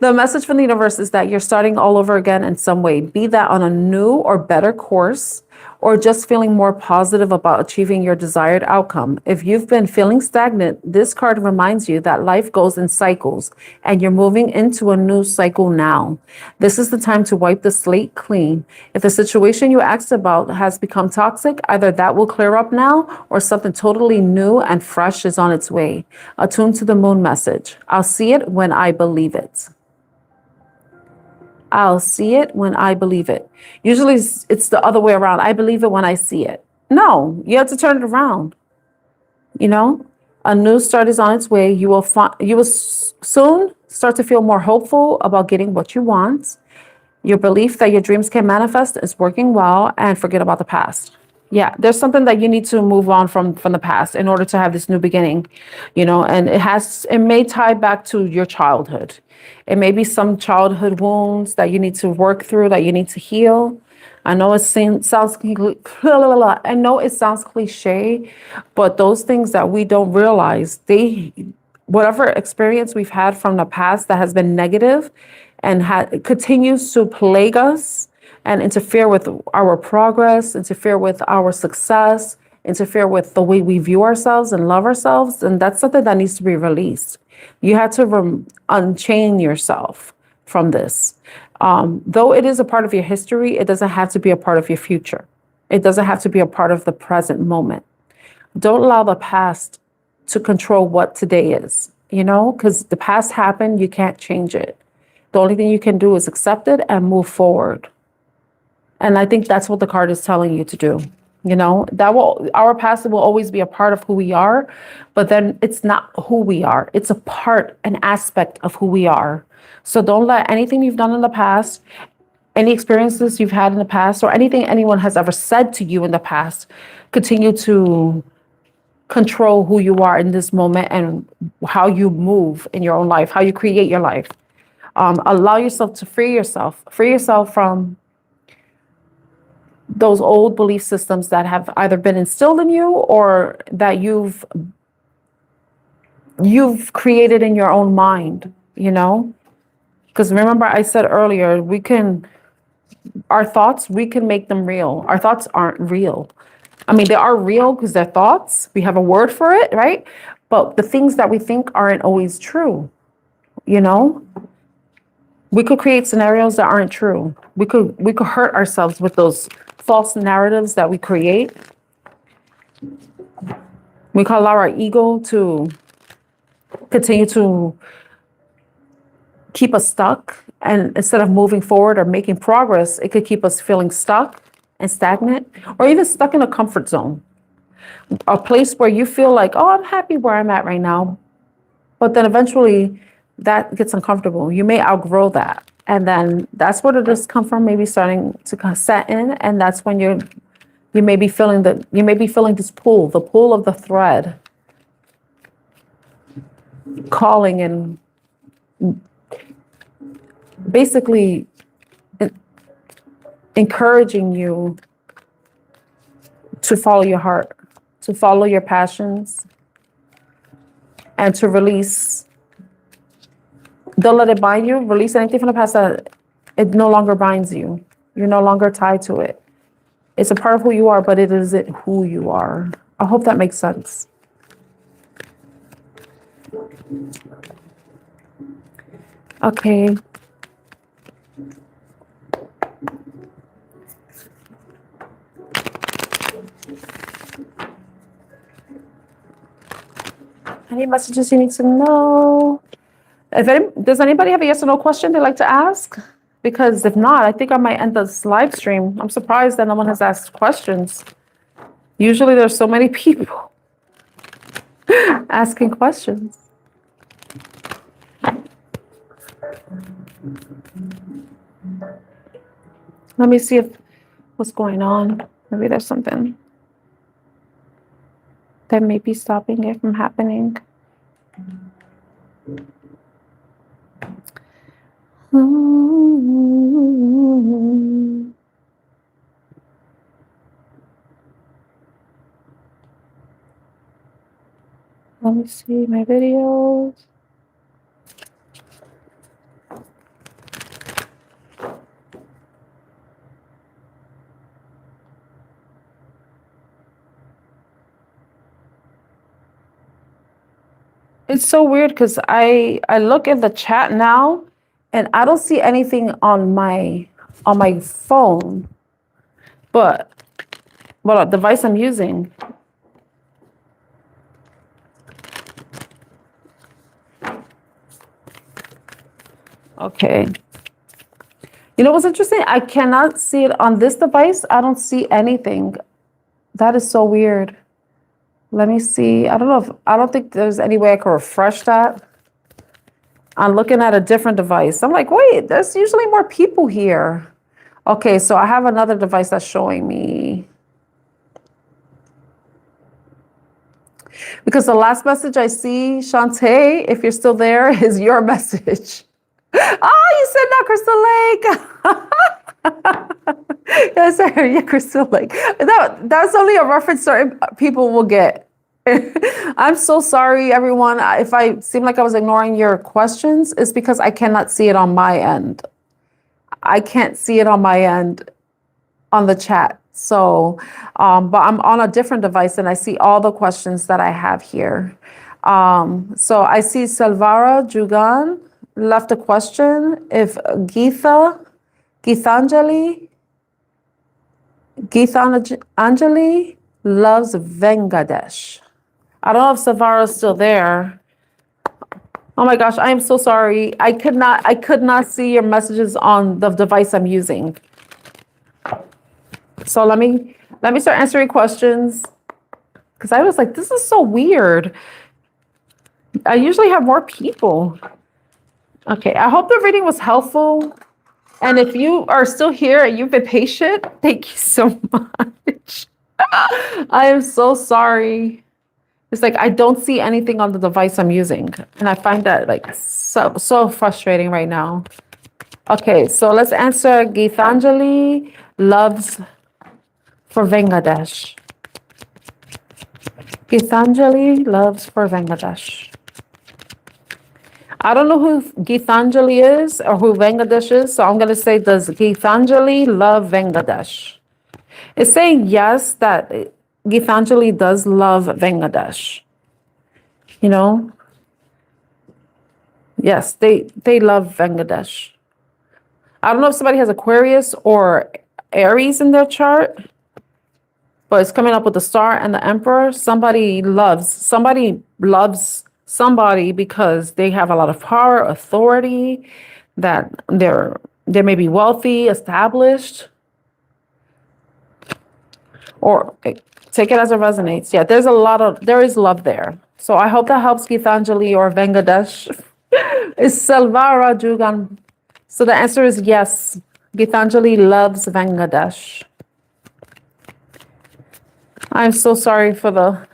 The message from the universe is that you're starting all over again in some way, be that on a new or better course, or just feeling more positive about achieving your desired outcome. If you've been feeling stagnant, this card reminds you that life goes in cycles and you're moving into a new cycle now. This is the time to wipe the slate clean. If the situation you asked about has become toxic, either that will clear up now or something totally new and fresh is on its way. Attune to the moon message. I'll see it when I believe it. I'll see it when I believe it. Usually it's the other way around. I believe it when I see it. No, you have to turn it around. You know, a new start is on its way. You will soon start to feel more hopeful about getting what you want. Your belief that your dreams can manifest is working well, and forget about the past. Yeah, there's something that you need to move on from the past in order to have this new beginning, you know, and it may tie back to your childhood. It may be some childhood wounds that you need to work through, that you need to heal. I know I know it sounds cliche, but those things that we don't realize, whatever experience we've had from the past that has been negative and continues to plague us and interfere with our progress, interfere with our success, interfere with the way we view ourselves and love ourselves, and that's something that needs to be released. You had to unchain yourself from this. Though it is a part of your history, it doesn't have to be a part of your future. It doesn't have to be a part of the present moment. Don't allow the past to control what today is, you know, because the past happened, you can't change it. The only thing you can do is accept it and move forward. And I think that's what the card is telling you to do. You know, our past will always be a part of who we are, but then it's not who we are. It's an aspect of who we are. So don't let anything you've done in the past, any experiences you've had in the past, or anything anyone has ever said to you in the past, continue to control who you are in this moment and how you move in your own life, how you create your life. Allow yourself to free yourself from those old belief systems that have either been instilled in you or that you've created in your own mind, you know? Because remember I said earlier, our thoughts, we can make them real. Our thoughts aren't real. I mean, they are real because they're thoughts. We have a word for it, right? But the things that we think aren't always true, you know? We could create scenarios that aren't true. We could hurt ourselves with those false narratives that we create. We could allow our ego to continue to keep us stuck. And instead of moving forward or making progress, it could keep us feeling stuck and stagnant, or even stuck in a comfort zone. A place where you feel like, oh, I'm happy where I'm at right now. But then eventually that gets uncomfortable. You may outgrow that. And then that's where the discomfort may be starting to set in. And that's when you may be feeling this pull, the pull of the thread, calling and basically encouraging you to follow your heart, to follow your passions, and to release. Don't let it bind you. Release anything from the past that it no longer binds you. You're no longer tied to it. It's a part of who you are, but it isn't who you are. I hope that makes sense. Okay. Any messages you need to know? Does anybody have a yes or no question they'd like to ask? Because if not, I think I might end this live stream. I'm surprised that no one has asked questions. Usually there's so many people asking questions. Let me see what's going on. Maybe there's something. that may be stopping it from happening. Let me see my videos. It's so weird because I look at the chat now and I don't see anything on my phone, but what device I'm using. Okay. You know what's interesting? I cannot see it on this device. I don't see anything. That is so weird. Let me see. I don't think there's any way I can refresh that. I'm looking at a different device. I'm like, wait, there's usually more people here. Okay, so I have another device that's showing me. Because the last message I see, Shantae, if you're still there, is your message. Oh, you said not Crystal Lake. Yes, sir. Yeah, Crystal Lake. That's only a reference certain people will get. I'm so sorry, everyone. If I seem like I was ignoring your questions, it's because I cannot see it on my end. I can't see it on my end on the chat. So, but I'm on a different device and I see all the questions that I have here. So I see Salvara Jugan left a question. If Geethanjali loves Vengadesh. I don't know if Savara's still there. Oh my gosh, I am so sorry. I could not see your messages on the device I'm using. So let me start answering questions. Because I was like, this is so weird. I usually have more people. Okay, I hope the reading was helpful. And if you are still here and you've been patient, thank you so much. I am so sorry. It's like I don't see anything on the device I'm using. And I find that like so frustrating right now. Okay, so let's answer Geethanjali loves for Vengadesh. Geethanjali loves for Vengadesh. I don't know who Geethanjali is or who Vengadesh is, so I'm going to say, does Geethanjali love Vengadesh? It's saying yes, that Geethanjali does love Vengadesh. You know? Yes, they love Vengadesh. I don't know if somebody has Aquarius or Aries in their chart, but it's coming up with the Star and the Emperor. Somebody loves somebody because they have a lot of power, authority, that they may be wealthy, established, or take it as it resonates. Yeah, there is love there. So I hope that helps Geethanjali or Vengadesh. It's Salvara Jugan. So the answer is yes. Geethanjali loves Vengadesh. I'm so sorry for the...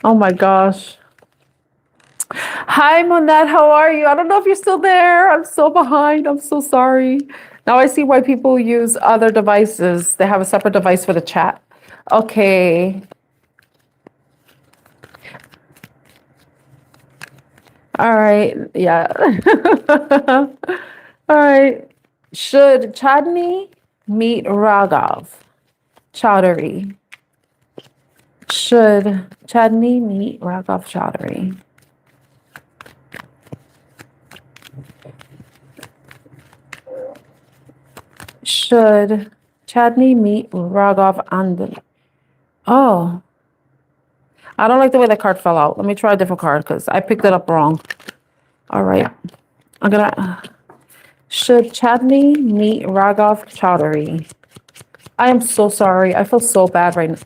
Oh my gosh. Hi, Monette. How are you? I don't know if you're still there. I'm so behind. I'm so sorry. Now I see why people use other devices. They have a separate device for the chat. Okay. All right. Yeah. All right. Should Chadni meet Raghav Chaudhary? Should Chadni meet Raghav Chaudhary? Should Chadni meet Raghav Andal? Oh, I don't like the way that card fell out. Let me try a different card because I picked it up wrong. All right. Should Chadni meet Raghav Chaudhary? I am so sorry. I feel so bad right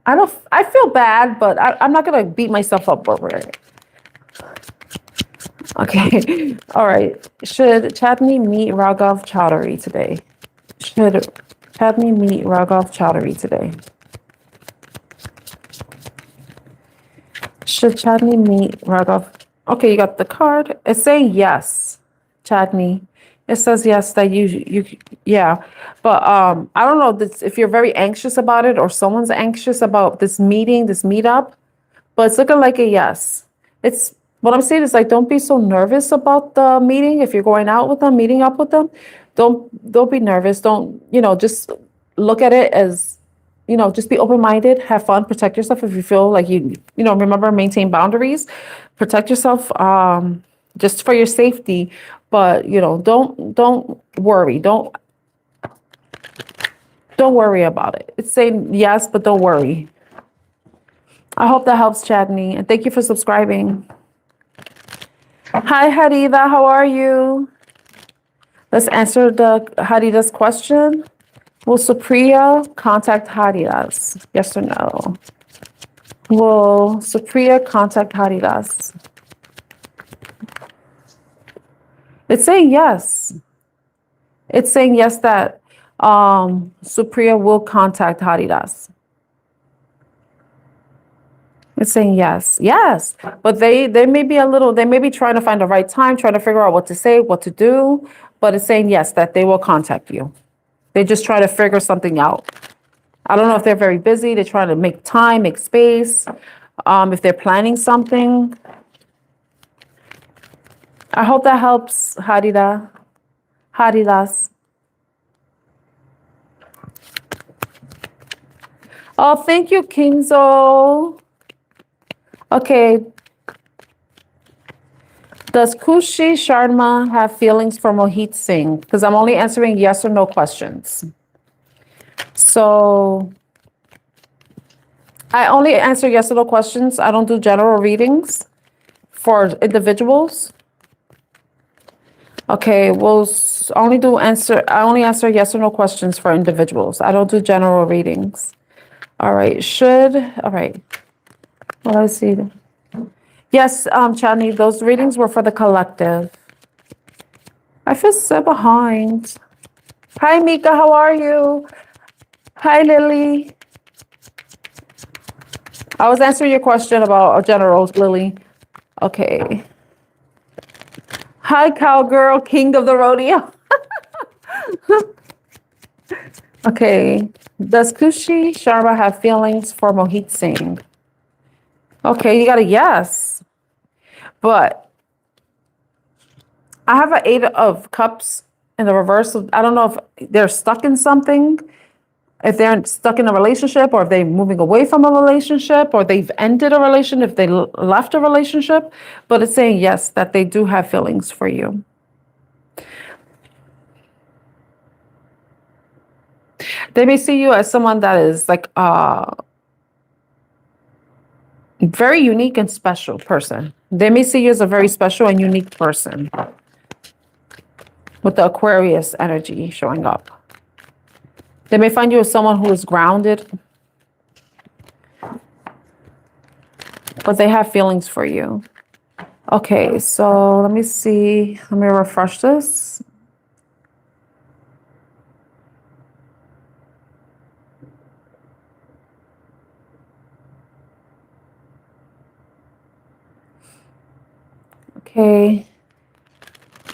now. I feel bad, but I'm not going to beat myself up over it. Okay. All right. Should Chadni meet Raghav Chaudhary today? Should Chadni meet Raghav Chaudhary today? Should Chadney meet Rudolph? Okay, you got the card. It's saying yes, Chadney. It says yes that yeah. But I don't know this, if you're very anxious about it or someone's anxious about this meeting, this meetup, but it's looking like a yes. It's what I'm saying is like don't be so nervous about the meeting. If you're going out with them, meeting up with them, don't be nervous. Don't, just look at it as, just be open-minded, have fun, protect yourself if you feel like remember, maintain boundaries, protect yourself just for your safety. But, don't worry. Don't worry about it. It's saying yes, but don't worry. I hope that helps, Chadney. And thank you for subscribing. Hi, Harida. How are you? Let's answer Harida's question. Will Supriya contact Haridas? Yes or no? Will Supriya contact Haridas? It's saying yes. It's saying yes that Supriya will contact Haridas. It's saying yes. Yes. But they may be they may be trying to find the right time, trying to figure out what to say, what to do. But it's saying yes, that they will contact you. They just try to figure something out. I don't know if they're very busy. They're trying to make time, make space. If they're planning something. I hope that helps, Haridas. Oh, thank you, Kinzo. Okay. Does Kushi Sharma have feelings for Mohit Singh? Because I'm only answering yes or no questions. So I only answer yes or no questions. I don't do general readings for individuals. Okay, I only answer yes or no questions for individuals. I don't do general readings. All right, all right. Well, let's see. Yes, Chani, those readings were for the collective. I feel so behind. Hi, Mika, how are you? Hi, Lily. I was answering your question about generals, Lily. Okay. Hi, cowgirl, king of the rodeo. Okay. Does Kushi Sharma have feelings for Mohit Singh? Okay, you got a yes. But I have an 8 of cups in the reverse. I don't know if they're stuck in something, if they're stuck in a relationship, or if they're moving away from a relationship, or they've ended a relationship, if they left a relationship. But it's saying yes, that they do have feelings for you. They may see you as someone that is like very unique and special person. They may see you as a very special and unique person with the Aquarius energy showing up. They may find you as someone who is grounded, but they have feelings for you. Okay, so let me see. Let me refresh this. Okay.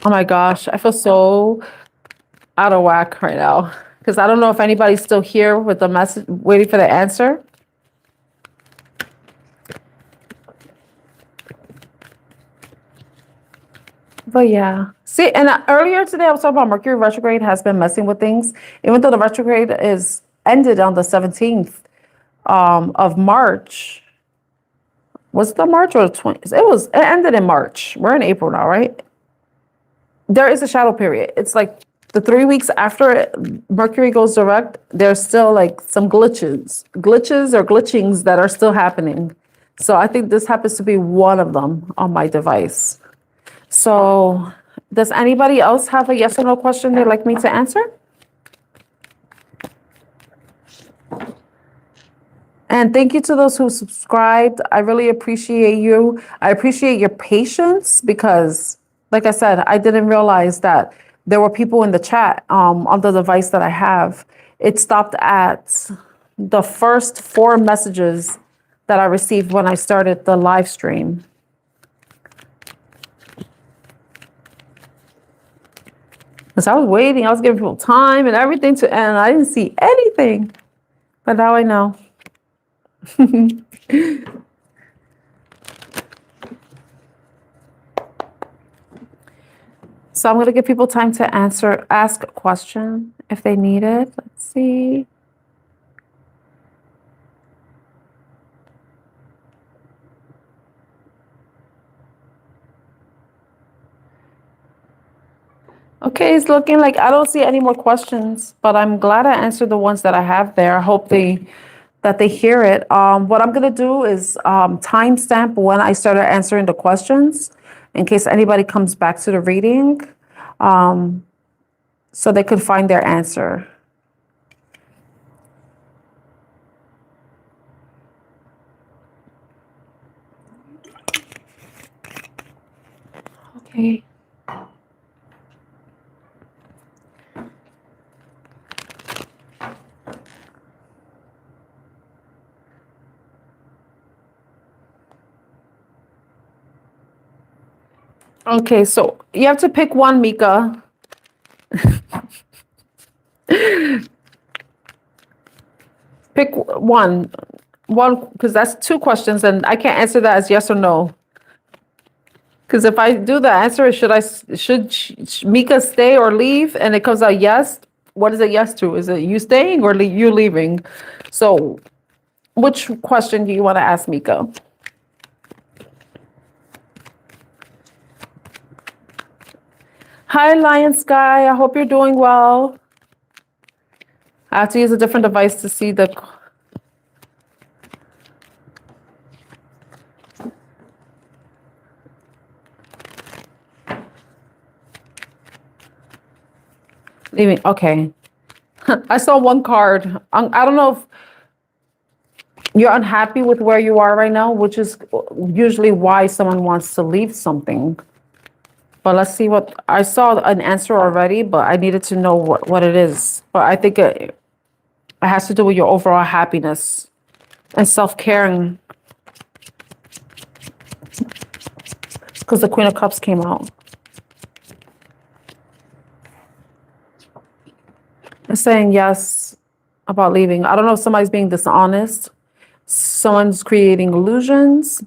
Oh my gosh, I feel so out of whack right now because I don't know if anybody's still here with the message, waiting for the answer. But yeah, see, and earlier today I was talking about Mercury retrograde has been messing with things, even though the retrograde is ended on the 17th of March. Was it the March or the 20th? It ended in March. We're in April now, right? There is a shadow period. It's like the 3 weeks after Mercury goes direct, there's still like some glitches or glitchings that are still happening. So I think this happens to be one of them on my device. So does anybody else have a yes or no question they'd like me to answer? And thank you to those who subscribed. I really appreciate you. I appreciate your patience because, like I said, I didn't realize that there were people in the chat on the device that I have. It stopped at the first 4 messages that I received when I started the live stream. Because I was waiting, I was giving people time and everything to end. I didn't see anything, but now I know. So I'm going to give people time to ask a question if they need it. Let's see. Okay, it's looking like I don't see any more questions, but I'm glad I answered the ones that I have there. I hope that they hear it. What I'm going to do is timestamp when I started answering the questions in case anybody comes back to the reading, so they could find their answer. Okay. Okay, so you have to pick one, Mika. Pick one, because that's two questions, and I can't answer that as yes or no. Because if I do the answer, should Mika stay or leave, and it comes out yes, what is it yes to? Is it you staying or you leaving? So, which question do you want to ask Mika? Hi, Lion Sky. I hope you're doing well. I have to use a different device to see the... Leaving. Okay. I saw one card. I don't know if you're unhappy with where you are right now, which is usually why someone wants to leave something. But let's see what... I saw an answer already, but I needed to know what it is. But I think it has to do with your overall happiness and self-caring. Because the Queen of Cups came out. It's saying yes about leaving. I don't know if somebody's being dishonest. Someone's creating illusions.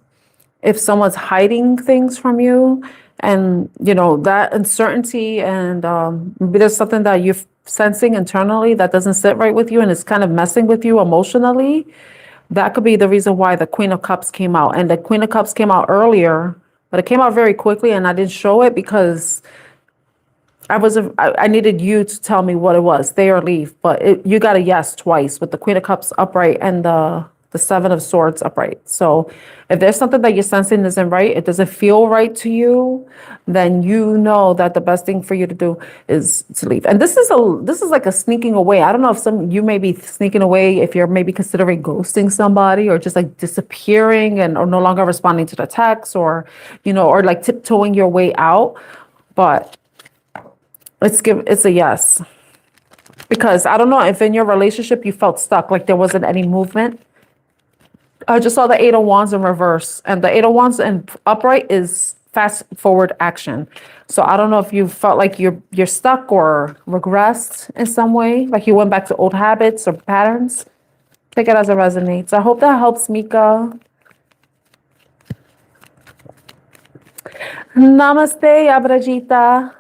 If someone's hiding things from you. And, that uncertainty and maybe there's something that you're sensing internally that doesn't sit right with you and it's kind of messing with you emotionally. That could be the reason why the Queen of Cups came out. And the Queen of Cups came out earlier, but it came out very quickly and I didn't show it because I needed you to tell me what it was, stay or leave. But you got a yes twice with the Queen of Cups upright and the Seven of Swords upright. So if there's something that you're sensing isn't right, it doesn't feel right to you, then you know that the best thing for you to do is to leave. And this is like a sneaking away. I don't know if you may be sneaking away if you're maybe considering ghosting somebody or just like disappearing or no longer responding to the text or like tiptoeing your way out. But it's a yes. Because I don't know if in your relationship you felt stuck, like there wasn't any movement. I just saw the Eight of Wands in reverse, and the Eight of Wands in upright is fast forward action. So I don't know if you felt like you're stuck or regressed in some way, like you went back to old habits or patterns. Take it as it resonates. I hope that helps, Mika. Namaste, Abrajita.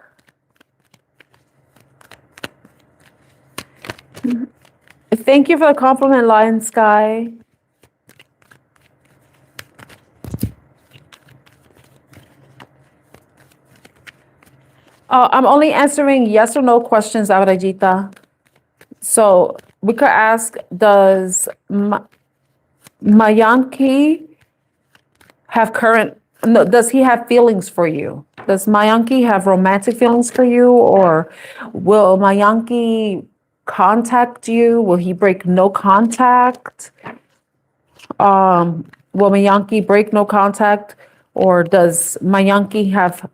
Thank you for the compliment, Lion Sky. I'm only answering yes or no questions, Abrajita. So we could ask, does Mayanki does he have feelings for you? Does Mayanki have romantic feelings for you? Or will Mayanki contact you? Will he break no contact? Will Mayanki break no contact? Or does Mayanki have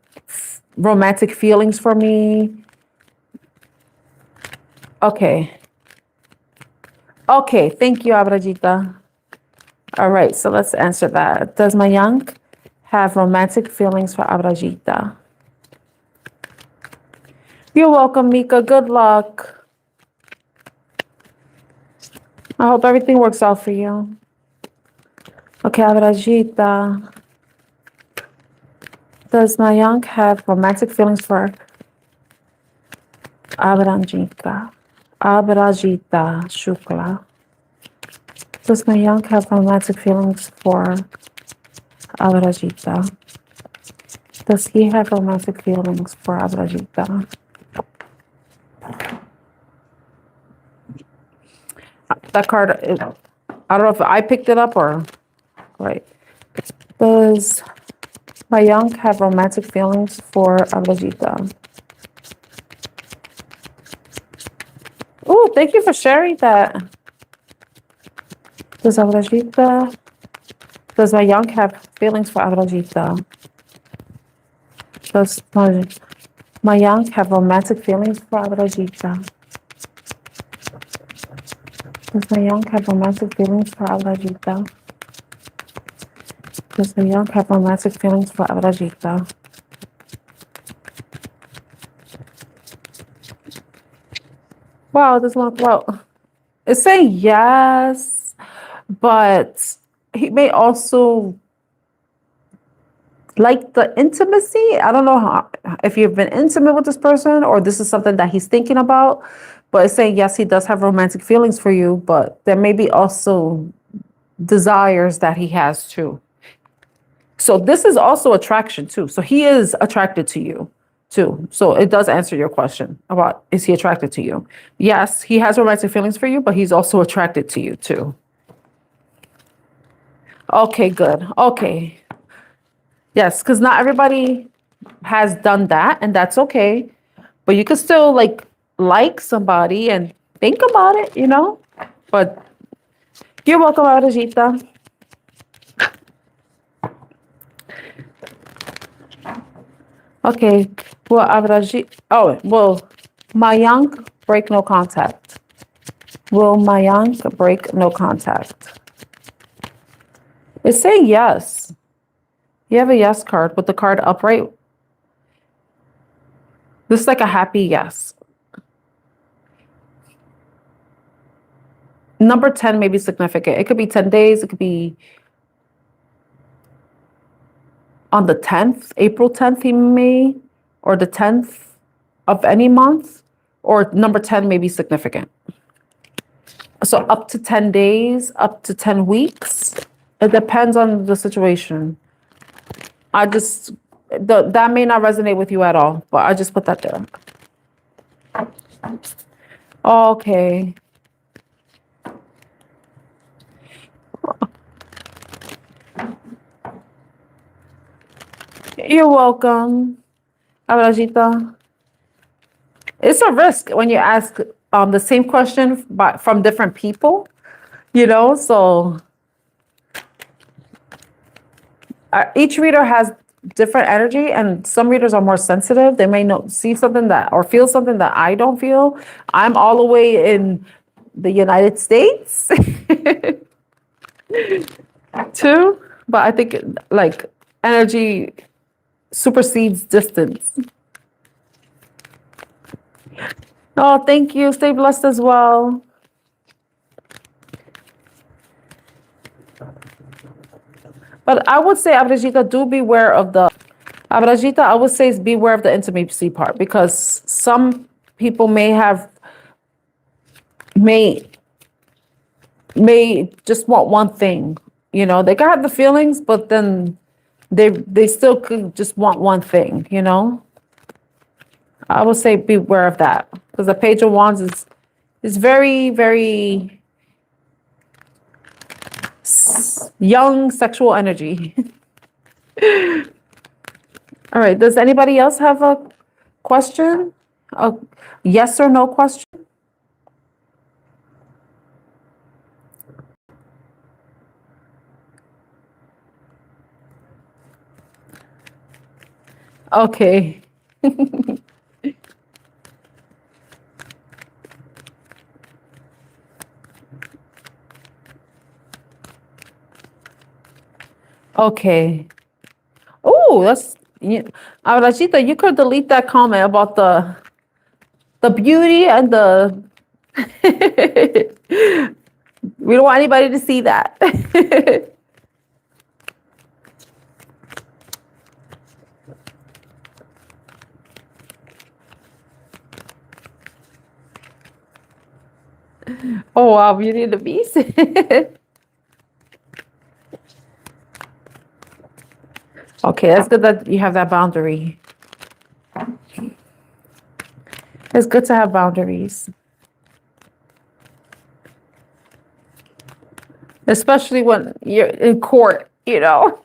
romantic feelings for me? Okay. Okay, thank you, Abrajita. All right, so let's answer that. Does Mayank have romantic feelings for Abrajita? You're welcome, Mika. Good luck. I hope everything works out for you. Okay, Abrajita. Does Mayank have romantic feelings for Abrajita? Abrajita Shukla. Does Mayank have romantic feelings for Abrajita? Does he have romantic feelings for Abrajita? That card, I don't know if I picked it up or, right. Does Mayank have romantic feelings for Abrajita? Oh, thank you for sharing that. Does Mayank have feelings for Abrajita? Does Mayank have romantic feelings for Abrajita? Does Mayank have romantic feelings for Abrajita? Does Mayank have romantic feelings for Abrajita? Wow, this one, well, it's saying yes, but he may also like the intimacy. I don't know if you've been intimate with this person or this is something that he's thinking about, but it's saying yes, he does have romantic feelings for you, but there may be also desires that he has too. So this is also attraction too. So he is attracted to you too. So it does answer your question about is he attracted to you? Yes, he has romantic feelings for you, but he's also attracted to you too. Okay, good. Okay. Yes, because not everybody has done that, and that's okay. But you can still like somebody and think about it, you know? But you're welcome, Abrajita. Okay. Will Mayank break no contact? Will Mayank break no contact? It's saying yes. You have a yes card with the card upright. This is like a happy yes. Number 10 may be significant. It could be 10 days. It could be on the 10th, April 10th, he may, or the 10th of any month, or number 10 may be significant. So up to 10 days, up to 10 weeks. It depends on the situation. That may not resonate with you at all, but I just put that there. Okay. You're welcome, Abrajita. It's a risk when you ask the same question from different people, so each reader has different energy, and some readers are more sensitive. They may see something or feel something that I don't feel. I'm all the way in the United States too, but I think energy supersedes distance. Oh, thank you. Stay blessed as well. But I would say, Abrajita, beware of the intimacy part, because some people may just want one thing. They can have the feelings, but then they still could just want one thing. I would say beware of that, because the Page of Wands is very, very young sexual energy. All right. Does anybody else have a question? A yes or no question? Okay. Okay. Oh, Rajita, you could delete that comment about the beauty and the. We don't want anybody to see that. Oh wow, Beauty and the Beast. Okay, that's good that you have that boundary. It's good to have boundaries. Especially when you're in court, you know.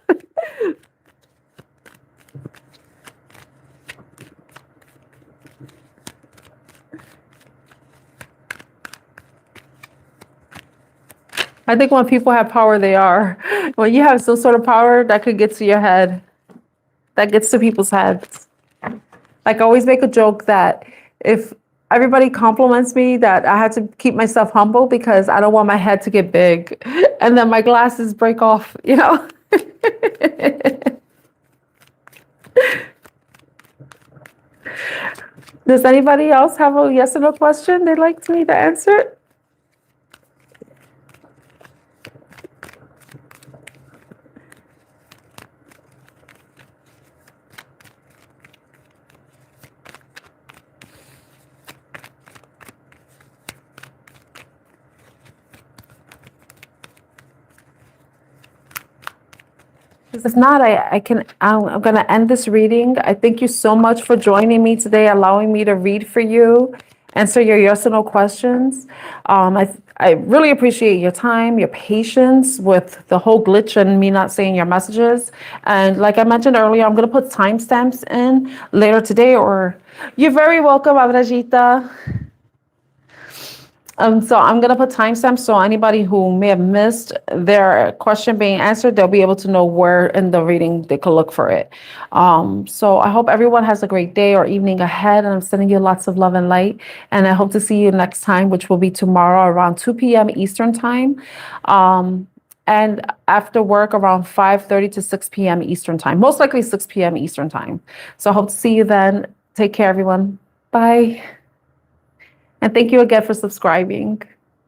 I think when people have power, they are. When you have some sort of power, that could get to your head. That gets to people's heads. Like I always make a joke that if everybody compliments me, that I had to keep myself humble because I don't want my head to get big and then my glasses break off, you know? Does anybody else have a yes or no question they'd like me to answer? If not, I'm going to end this reading. I thank you so much for joining me today, allowing me to read for you, answer your yes or no questions. I really appreciate your time, your patience with the whole glitch and me not saying your messages. And like I mentioned earlier, I'm going to put timestamps in later today, or you're very welcome, Abrajita. So I'm going to put timestamps so anybody who may have missed their question being answered, they'll be able to know where in the reading they could look for it. So I hope everyone has a great day or evening ahead, and I'm sending you lots of love and light. And I hope to see you next time, which will be tomorrow around 2 p.m. Eastern time. And after work around 5:30 to 6 p.m. Eastern time, most likely 6 p.m. Eastern time. So I hope to see you then. Take care, everyone. Bye. And thank you again for subscribing.